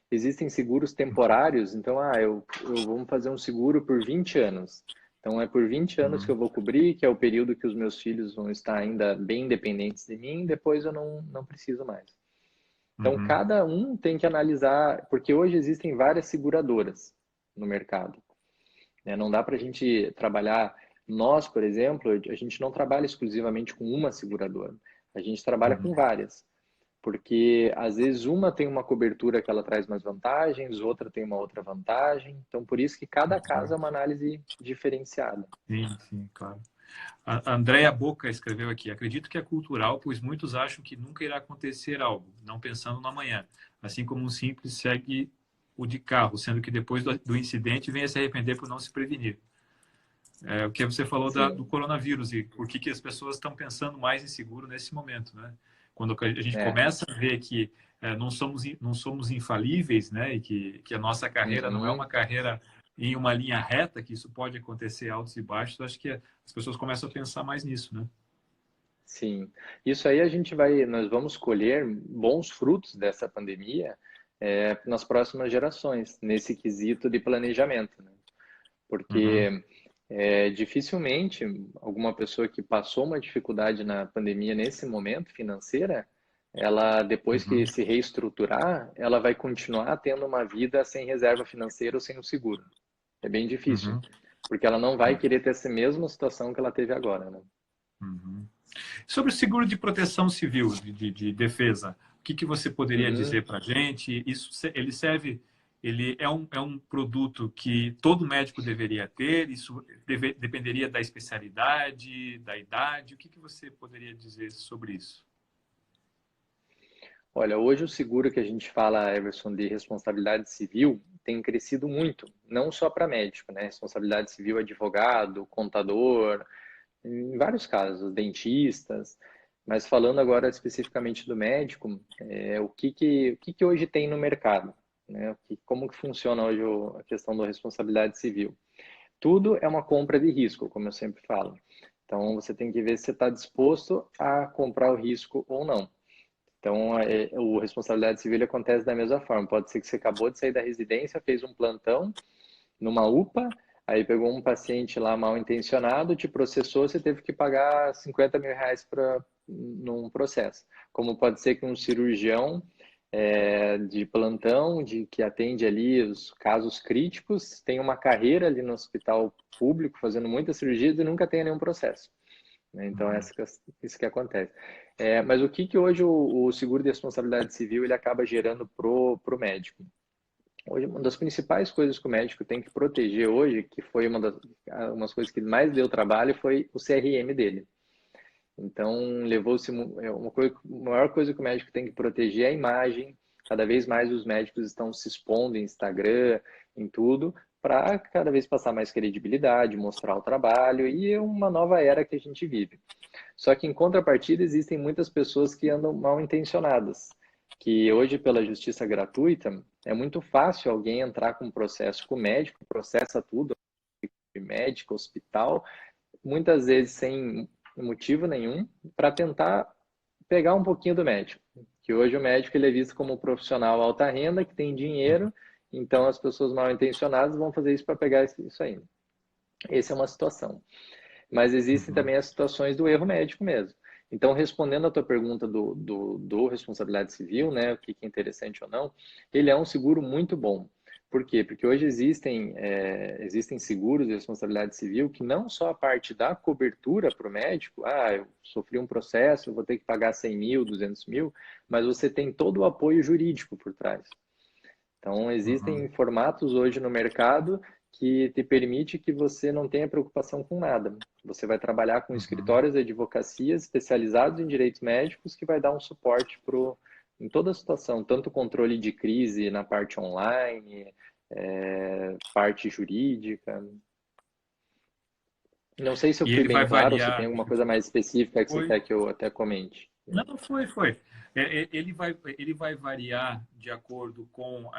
Existem seguros temporários, então, eu vou fazer um seguro por 20 anos. Então, é por 20 anos que Uhum. eu vou cobrir, que é o período que os meus filhos vão estar ainda bem independentes de mim, depois eu não preciso mais. Então, Uhum. cada um tem que analisar, porque hoje existem várias seguradoras no mercado, né? Não dá para a gente trabalhar, nós, por exemplo, a gente não trabalha exclusivamente com uma seguradora, a gente trabalha Uhum. com várias, porque às vezes uma tem uma cobertura que ela traz mais vantagens, outra tem uma outra vantagem, então por isso que cada caso é Uhum. uma análise diferenciada. Sim, sim, claro. A Andrea Boca escreveu aqui: acredito que é cultural, pois muitos acham que nunca irá acontecer algo, não pensando no amanhã. Assim como um simples segue o de carro, sendo que depois do incidente vem a se arrepender por não se prevenir. É o que você falou do Sim, coronavírus e por que as pessoas estão pensando mais em seguro nesse momento, né? Quando a gente é. começa a ver que não somos infalíveis, né? E que a nossa carreira não é uma Uhum. carreira em uma linha reta, que isso pode acontecer altos e baixos, acho que as pessoas começam a pensar mais nisso, né? Sim, isso aí nós vamos colher bons frutos dessa pandemia nas próximas gerações, nesse quesito de planejamento, né? Uhum, Porque dificilmente alguma pessoa que passou uma dificuldade na pandemia nesse momento financeira, ela depois uhum, que se reestruturar, ela vai continuar tendo uma vida sem reserva financeira ou sem o seguro. É bem difícil, uhum, porque ela não vai querer ter essa mesma situação que ela teve agora, né? uhum. Sobre o seguro de proteção civil, de defesa, o que você poderia Uhum. dizer para a gente? Ele serve, ele é um produto que todo médico deveria ter, isso dependeria da especialidade, da idade, o que você poderia dizer sobre isso? Olha, hoje o seguro que a gente fala, Everson, de responsabilidade civil tem crescido muito, não só para médico, né? Responsabilidade civil, advogado, contador, em vários casos, dentistas. Mas falando agora especificamente do médico, o que que hoje tem no mercado, né? Como que funciona hoje a questão da responsabilidade civil? Tudo é uma compra de risco, como eu sempre falo. Então, você tem que ver se você está disposto a comprar o risco ou não. Então, o responsabilidade civil acontece da mesma forma. Pode ser que você acabou de sair da residência, fez um plantão numa UPA, aí pegou um paciente lá mal intencionado, te processou, você teve que pagar 50 mil reais num processo. Como pode ser que um cirurgião de plantão, que atende ali os casos críticos, tem uma carreira ali no hospital público, fazendo muitas cirurgias e nunca tenha nenhum processo, né? Então, Uhum, isso que acontece. Mas o que que hoje o seguro de responsabilidade civil ele acaba gerando pro médico? Hoje, uma das principais coisas que o médico tem que proteger hoje, que foi umas coisas que mais deu trabalho, foi o CRM dele. Então, levou-se a maior coisa que o médico tem que proteger é a imagem. Cada vez mais os médicos estão se expondo em Instagram, em tudo, para cada vez passar mais credibilidade, mostrar o trabalho e é uma nova era que a gente vive. Só que em contrapartida existem muitas pessoas que andam mal intencionadas, que hoje pela justiça gratuita é muito fácil alguém entrar com um processo com o médico, processa tudo, médico, hospital, muitas vezes sem motivo nenhum, para tentar pegar um pouquinho do médico. Que hoje o médico ele é visto como um profissional alta renda, que tem dinheiro, então as pessoas mal intencionadas vão fazer isso para pegar isso aí. Essa é uma situação. Mas existem uhum, também as situações do erro médico mesmo. Então, respondendo à tua pergunta do responsabilidade civil, né, o que é interessante ou não, ele é um seguro muito bom. Por quê? Porque hoje existem seguros de responsabilidade civil que não só a parte da cobertura para o médico, eu sofri um processo, eu vou ter que pagar 100 mil, 200 mil, mas você tem todo o apoio jurídico por trás. Então, existem Uhum. formatos hoje no mercado que te permite que você não tenha preocupação com nada. Você vai trabalhar com Uhum. escritórios de advocacia especializados em direitos médicos que vai dar um suporte em toda a situação, tanto controle de crise na parte online, parte jurídica. Não sei se eu E fui ele vai bem claro, ou se tem variar. alguma coisa mais específica que você Foi. quer que eu até comente. Não, foi. Ele vai variar de acordo com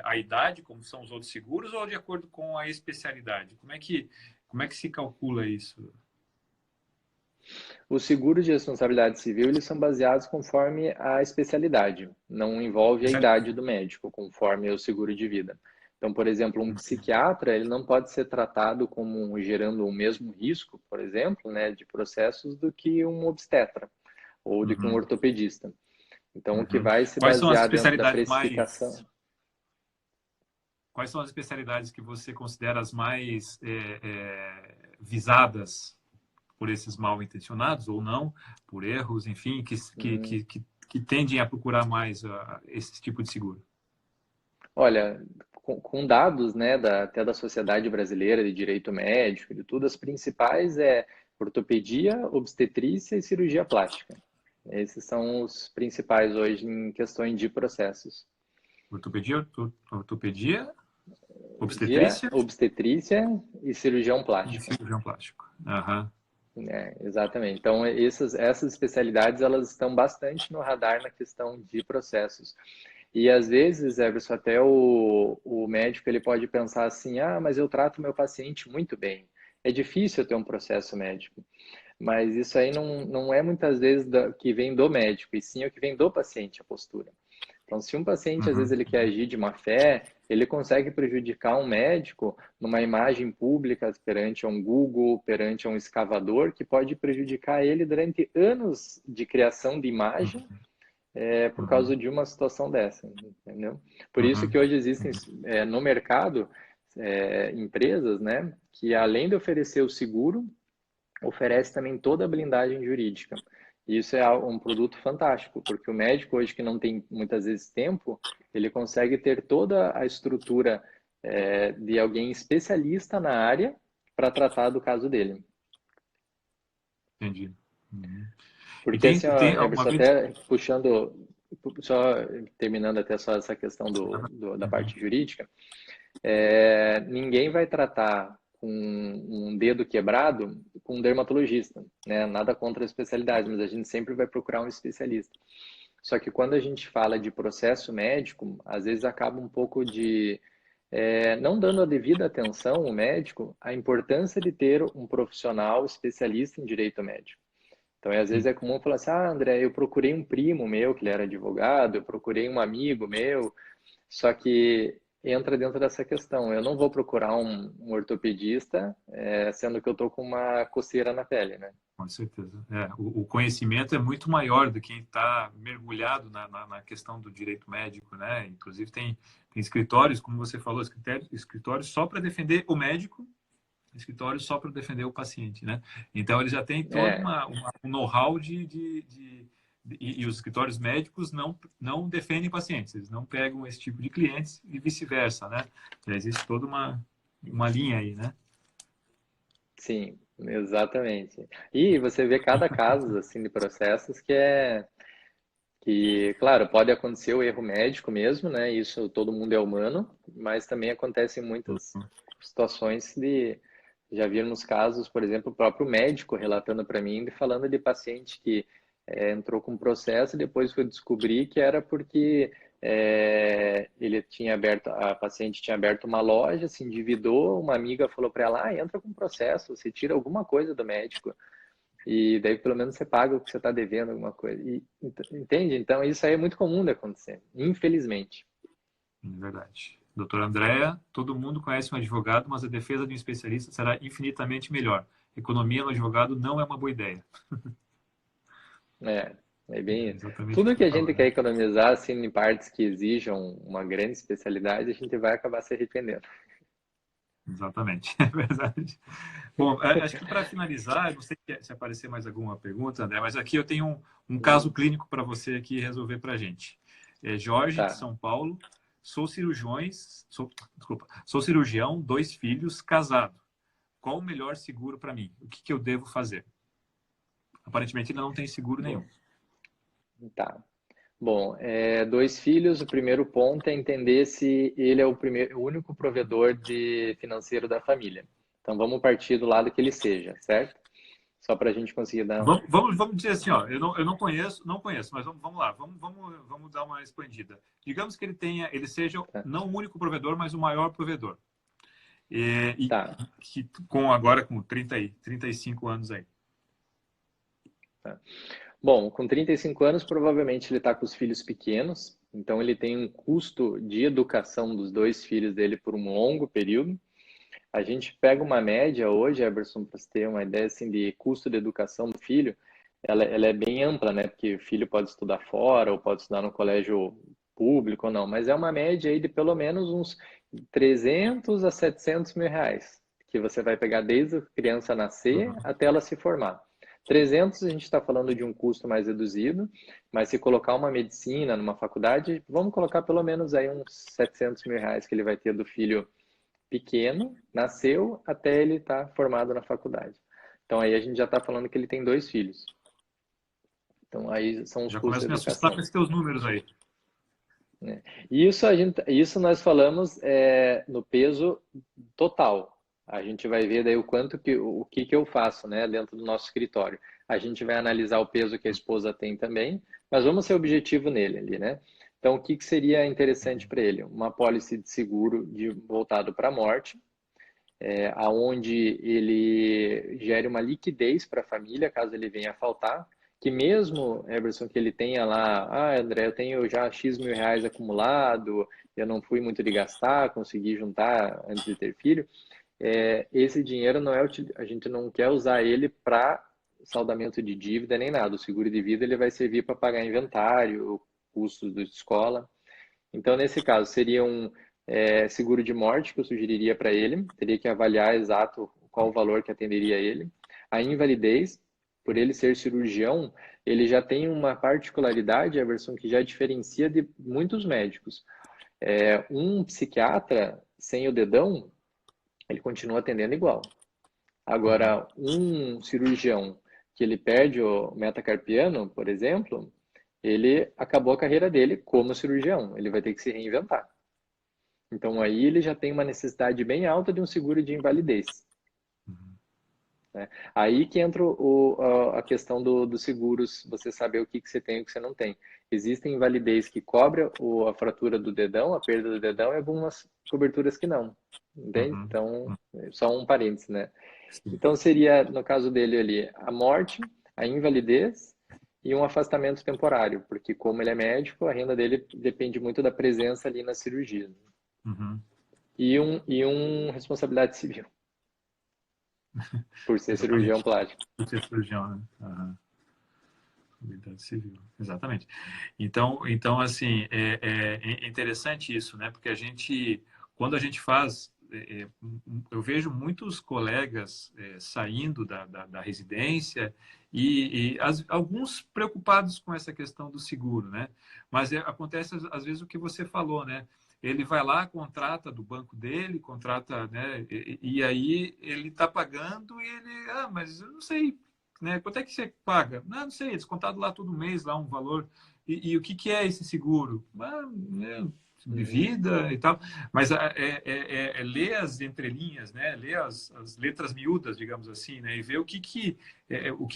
a idade, como são os outros seguros, ou de acordo com a especialidade? Como é que se calcula isso? Os seguros de responsabilidade civil, eles são baseados conforme a especialidade, não envolve a idade do médico, conforme o seguro de vida. Então, por exemplo, um psiquiatra, ele não pode ser tratado como gerando o mesmo risco, por exemplo, né, de processos do que um obstetra ou do que um Uhum, ortopedista. Então, o que uhum. vai se Quais são as basear dentro da especialidades precificação. quais são as especialidades que você considera as mais visadas por esses mal intencionados ou não, por erros, enfim, que tendem a procurar mais esse tipo de seguro? Olha, com dados, né, até da Sociedade Brasileira de Direito Médico, de tudo, as principais ortopedia, obstetrícia e cirurgia plástica. Esses são os principais hoje em questões de processos. Ortopedia, Cirurgia, obstetrícia obstetrícia e cirurgião e plástico. cirurgião plástico. Aham, Exatamente. Então, essas especialidades, elas estão bastante no radar na questão de processos. E às vezes, Everson, até o médico ele pode pensar assim, ah, mas eu trato meu paciente muito bem. É difícil ter um processo médico. Mas isso aí não é muitas vezes que vem do médico, e sim o que vem do paciente, a postura. Então, se um paciente, às vezes, uhum, ele quer agir de má fé, ele consegue prejudicar um médico numa imagem pública perante um Google, perante um escavador, que pode prejudicar ele durante anos de criação de imagem por uhum, causa de uma situação dessa, entendeu? Por isso uhum, que hoje existem uhum. no mercado empresas, né, que além de oferecer o seguro, oferece também toda a blindagem jurídica. E isso é um produto fantástico, porque o médico hoje que não tem muitas vezes tempo, ele consegue ter toda a estrutura de alguém especialista na área para tratar do caso dele. Entendi. Uhum. E Porque assim, ó, tem alguma Everson, vez. até puxando, só terminando até só essa questão da Uhum, parte jurídica, ninguém vai tratar com um dedo quebrado com um dermatologista, né? Nada contra a especialidade, mas a gente sempre vai procurar um especialista. Só que quando a gente fala de processo médico, às vezes acaba um pouco não dando a devida atenção ao médico, a importância de ter um profissional especialista em direito médico. Então, às vezes sim. é comum falar assim, ah, André, eu procurei um primo meu, que ele era advogado, eu procurei um amigo meu, só que entra dentro dessa questão. Eu não vou procurar um ortopedista, sendo que eu estou com uma coceira na pele, né? Com certeza. O conhecimento é muito maior do quem está mergulhado na questão do direito médico, né? Inclusive tem escritórios, como você falou, escritórios só para defender o médico, escritórios só para defender o paciente, né? Então ele já tem todo É, um know-how e os escritórios médicos não defendem pacientes, eles não pegam esse tipo de clientes e vice-versa, né? Já existe toda uma linha aí, né? sim, exatamente. E você vê cada caso assim de processos que, claro, pode acontecer o erro médico mesmo, né? Isso todo mundo é humano, mas também acontecem muitas situações já vimos casos, por exemplo, o próprio médico relatando para mim, falando de paciente que entrou com processo e depois foi descobrir que era porque ele tinha aberto, a paciente tinha aberto uma loja, se endividou, uma amiga falou para ela, entra com processo, você tira alguma coisa do médico. E daí pelo menos você paga o que você está devendo, alguma coisa. Entende? Então isso aí é muito comum de acontecer, infelizmente. É verdade. Doutora Andréa, todo mundo conhece um advogado, mas a defesa de um especialista será infinitamente melhor. Economia no advogado não é uma boa ideia. É, é bem É isso. exatamente o que Tudo você que a falou, gente né? quer economizar, assim, em partes que exijam uma grande especialidade, a gente vai acabar se arrependendo. Exatamente, é verdade. Bom, acho que para finalizar, não sei se aparecer mais alguma pergunta, André, mas aqui eu tenho um caso Hum, clínico para você aqui resolver para a gente. É Jorge, de tá. São Paulo, sou cirurgião, 2 filhos, casado. Qual o melhor seguro para mim? O que eu devo fazer? Aparentemente, ele não tem seguro nenhum. Tá. Bom, 2 filhos, o primeiro ponto é entender se ele é o único provedor financeiro da família. Então, vamos partir do lado que ele seja, certo? Só para a gente conseguir dar... Vamos dizer assim, ó, eu não conheço, mas vamos lá, vamos dar uma expandida. Digamos que ele seja não o único provedor, mas o maior provedor. Tá. Agora com 35 anos aí. Tá. Bom, com 35 anos, provavelmente ele está com os filhos pequenos, então ele tem um custo de educação dos 2 filhos dele por um longo período. A gente pega uma média hoje, Eberson, para você ter uma ideia assim, de custo de educação do filho, ela é bem ampla, né? Porque o filho pode estudar fora ou pode estudar no colégio público ou não, mas é uma média aí de pelo menos uns 300 a 700 mil reais, que você vai pegar desde a criança nascer até ela se formar. 300 a gente está falando de um custo mais reduzido, mas se colocar uma medicina numa faculdade, vamos colocar pelo menos aí uns 700 mil reais que ele vai ter do filho pequeno, nasceu, até ele estar formado na faculdade. Então aí a gente já está falando que ele tem 2 filhos. Então aí são os já custos começa de a me assustar educação. com esses teus números aí. Isso nós falamos no peso total. A gente vai ver daí o que eu faço, né, dentro do nosso escritório. A gente vai analisar o peso que a esposa tem também, mas vamos ser objetivo nele ali, né? Então, o que seria interessante para ele? Uma apólice de seguro voltado para a morte, aonde ele gere uma liquidez para a família, caso ele venha a faltar, que mesmo, Eberson, que ele tenha lá, André, eu tenho já X mil reais acumulado, eu não fui muito de gastar, consegui juntar antes de ter filho, esse dinheiro a gente não quer usar ele para saldamento de dívida nem nada. O seguro de vida ele vai servir para pagar inventário, custos de escola. Então, nesse caso, seria um seguro de morte que eu sugeriria para ele. Teria que avaliar exato qual o valor que atenderia ele. A invalidez, por ele ser cirurgião, ele já tem uma particularidade, Everson, que já diferencia de muitos médicos. Um psiquiatra sem o dedão, ele continua atendendo igual. Agora, um cirurgião que ele perde o metacarpiano, por exemplo, ele acabou a carreira dele como cirurgião. Ele vai ter que se reinventar. Então, aí ele já tem uma necessidade bem alta de um seguro de invalidez. Né? Aí que entra a questão dos seguros, você saber o que você tem e o que você não tem. Existem invalidez que cobre a fratura do dedão, a perda do dedão, e algumas coberturas que não. Entende? Então, só um parênteses, né? Então, seria, no caso dele ali, a morte, a invalidez e um afastamento temporário, porque como ele é médico, a renda dele depende muito da presença ali na cirurgia. E um responsabilidade civil. Por ser cirurgião plástico. Por ser cirurgião, né? Responsabilidade civil, exatamente. Então assim, é interessante isso, né? Porque quando a gente faz, eu vejo muitos colegas saindo da residência e alguns preocupados com essa questão do seguro, né? Mas acontece às vezes o que você falou, né? Ele vai lá, contrata do banco dele, contrata, né? E aí ele está pagando e ele, mas eu não sei, né? Quanto é que você paga? Não sei, é descontado lá todo mês, lá um valor. E o que é esse seguro? De vida e tal. Mas ler as entrelinhas, né? Ler as letras miúdas, digamos assim, né? E ver o que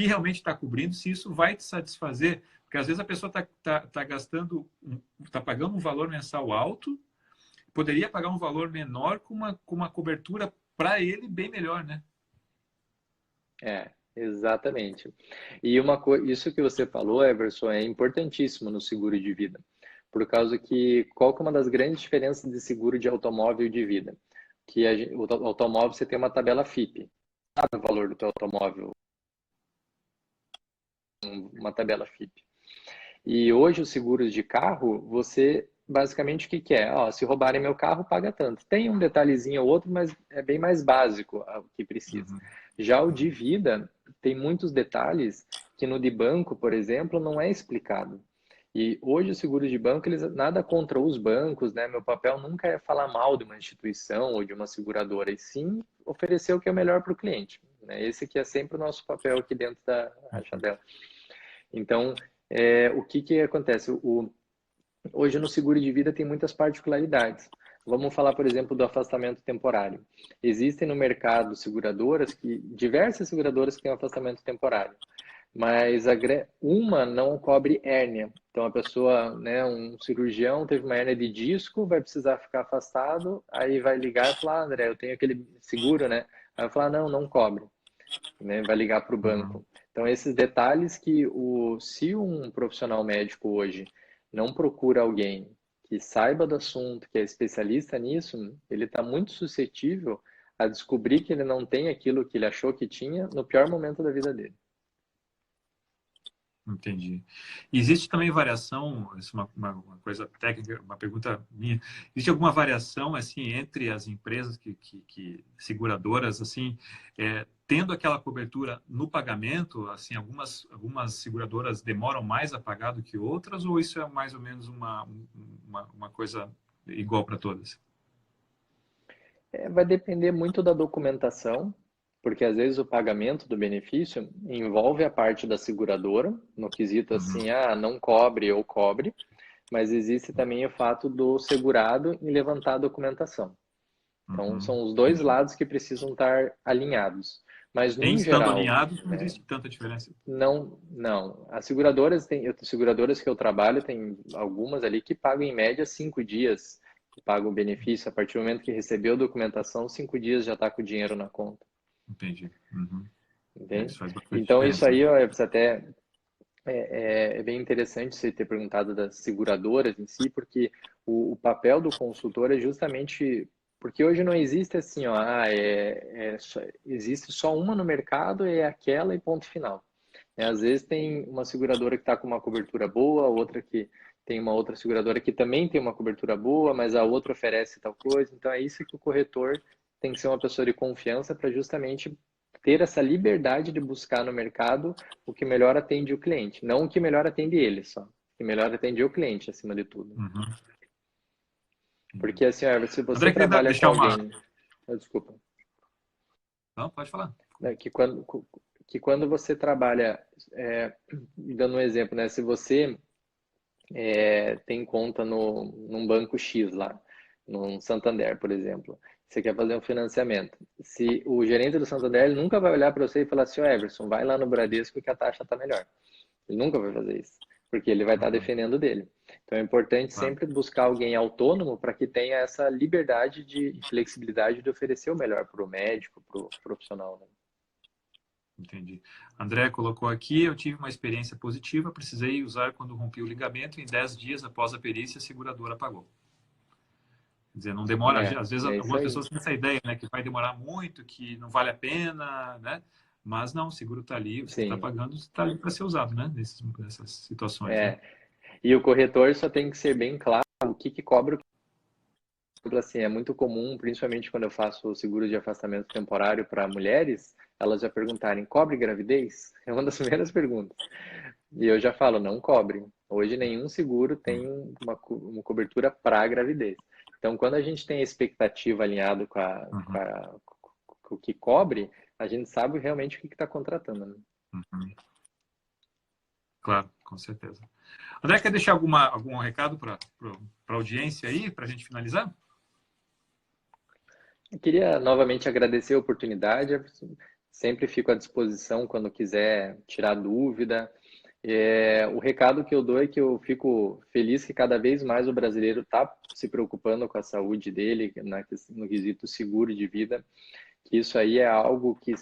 realmente está cobrindo, se isso vai te satisfazer. Porque às vezes a pessoa está gastando, está pagando um valor mensal alto, poderia pagar um valor menor com uma cobertura para ele bem melhor, né? Exatamente. E isso que você falou, Everson, é importantíssimo no seguro de vida. Por causa que, qual que é uma das grandes diferenças de seguro de automóvel e de vida? Que o automóvel você tem uma tabela FIPE. Sabe o valor do teu automóvel? Uma tabela FIPE. E hoje os seguros de carro, você basicamente o que é? Se roubarem meu carro, paga tanto. Tem um detalhezinho ou outro, mas é bem mais básico o que precisa. Já o de vida tem muitos detalhes que no de banco, por exemplo, não é explicado. E hoje os seguros de banco, eles nada contra os bancos, né? Meu papel nunca é falar mal de uma instituição ou de uma seguradora, e sim oferecer o que é melhor para o cliente, né? Esse que é sempre o nosso papel aqui dentro da Rachadela. Então, o que acontece? Hoje no seguro de vida tem muitas particularidades. Vamos falar, por exemplo, do afastamento temporário. Existem no mercado diversas seguradoras que têm afastamento temporário, mas uma não cobre hérnia. Então a pessoa, né, um cirurgião teve uma hérnia de disco, vai precisar ficar afastado, aí vai ligar e falar, André, eu tenho aquele seguro, né? Aí vai falar, não, não cobre, né? Vai ligar para o Uhum. banco. Então esses detalhes que se um profissional médico hoje não procura alguém que saiba do assunto, que é especialista nisso, ele está muito suscetível a descobrir que ele não tem aquilo que ele achou que tinha no pior momento da vida dele. Entendi. Existe também variação, isso é uma coisa técnica, uma pergunta minha. Existe alguma variação assim entre as empresas que seguradoras assim, tendo aquela cobertura no pagamento, assim, algumas seguradoras demoram mais a pagar do que outras, ou isso é mais ou menos uma coisa igual para todas? Vai depender muito da documentação, porque às vezes o pagamento do benefício envolve a parte da seguradora, no quesito Uhum. assim, não cobre ou cobre, mas existe também o fato do segurado em levantar a documentação. Então, Uhum. são os dois Entendi. lados que precisam estar alinhados. Mas, Em num estando geral, alinhados, não né, existe tanta diferença. não. As seguradoras que eu trabalho, tem algumas ali que pagam em média 5 dias, que pagam o benefício. A partir do momento que recebeu a documentação, 5 dias já está com o dinheiro na conta, Entendi. Uhum. entende? Isso faz bastante Então, isso diferença, né? aí, ó, até é bem interessante você ter perguntado das seguradoras em si, porque o papel do consultor é justamente porque hoje não existe assim, ó, existe só uma no mercado, é aquela e ponto final. Às vezes tem uma seguradora que está com uma cobertura boa, outra que tem uma outra seguradora que também tem uma cobertura boa, mas a outra oferece tal coisa. Então é isso que o corretor tem que ser uma pessoa de confiança para justamente ter essa liberdade de buscar no mercado o que melhor atende o cliente, não o que melhor atende ele só, o que melhor atende o cliente acima de tudo. Uhum. Entendi. Porque assim, se você André, queria trabalha com deixar uma. alguém, desculpa, Não, pode falar. né, que quando você trabalha, dando um exemplo, né, se você tem conta num banco X lá, num Santander, por exemplo. Você quer fazer um financiamento. Se o gerente do Santander ele nunca vai olhar para você e falar assim, Everson, vai lá no Bradesco que a taxa está melhor. Ele nunca vai fazer isso, porque ele vai estar Uhum. defendendo dele. Então é importante Claro, sempre buscar alguém autônomo para que tenha essa liberdade de flexibilidade de oferecer o melhor para o médico, para o profissional, né? entendi. André colocou aqui, eu tive uma experiência positiva, precisei usar quando rompi o ligamento, em 10 dias após a perícia, a seguradora pagou. Quer dizer, não demora, às vezes É isso algumas aí. pessoas têm essa ideia, né, que vai demorar muito, que não vale a pena, né? Mas não, o seguro está ali, você está Sim. pagando, está ali para ser usado, né? Nessas situações, né? É. E o corretor só tem que ser bem claro o que cobra. Assim, é muito comum, principalmente quando eu faço o seguro de afastamento temporário para mulheres, elas já perguntarem, cobre gravidez? É uma das primeiras perguntas. E eu já falo, não cobre. Hoje nenhum seguro tem uma cobertura para gravidez. Então, quando a gente tem a expectativa alinhado Uhum, com o que cobre, a gente sabe realmente o que está contratando, né? uhum. Claro, com certeza. André, quer deixar algum recado para a audiência aí, para a gente finalizar? Eu queria novamente agradecer a oportunidade. Sempre fico à disposição quando quiser tirar dúvida. O recado que eu dou é que eu fico feliz que cada vez mais o brasileiro está se preocupando com a saúde dele, no quesito seguro de vida. Que isso aí é algo que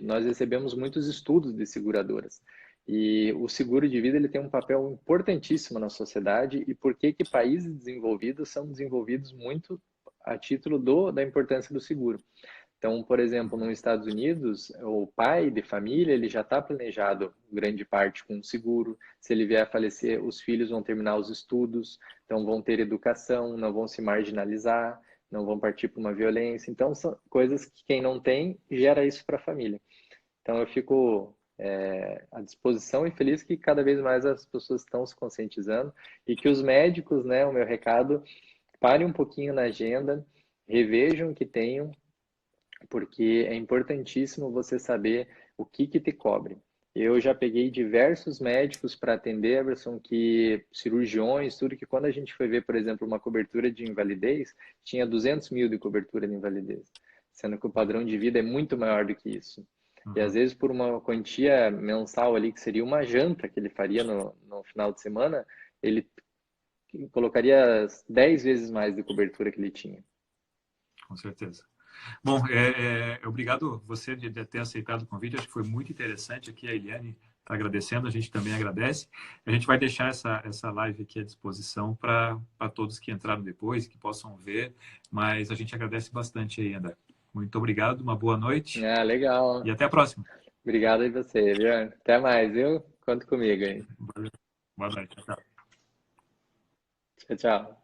nós recebemos muitos estudos de seguradoras. E o seguro de vida ele tem um papel importantíssimo na sociedade e por que países desenvolvidos são desenvolvidos muito a título da importância do seguro. Então, por exemplo, nos Estados Unidos, o pai de família ele já está planejado grande parte com seguro. Se ele vier a falecer, os filhos vão terminar os estudos, então vão ter educação, não vão se marginalizar, não vão partir para uma violência. Então, são coisas que quem não tem gera isso para a família. Então, eu fico à disposição e feliz que cada vez mais as pessoas estão se conscientizando e que os médicos, né, o meu recado, parem um pouquinho na agenda, revejam o que tenham, porque é importantíssimo você saber o que te cobre. Eu já peguei diversos médicos para atender, Everson, que cirurgiões, tudo que quando a gente foi ver, por exemplo, uma cobertura de invalidez, tinha 200 mil de cobertura de invalidez, sendo que o padrão de vida é muito maior do que isso. E às vezes por uma quantia mensal ali, que seria uma janta que ele faria no final de semana, ele colocaria 10 vezes mais de cobertura que ele tinha. Com certeza. Bom, obrigado você de ter aceitado o convite. Acho que foi muito interessante aqui. A Eliane está agradecendo, a gente também agradece. A gente vai deixar essa live aqui à disposição para todos que entraram depois, que possam ver, mas a gente agradece bastante aí, André. Muito obrigado, uma boa noite. Ah, legal. E até a próxima. Obrigado aí você, viu? Até mais, viu? Conta comigo aí. Boa noite. Tchau. Tchau, tchau.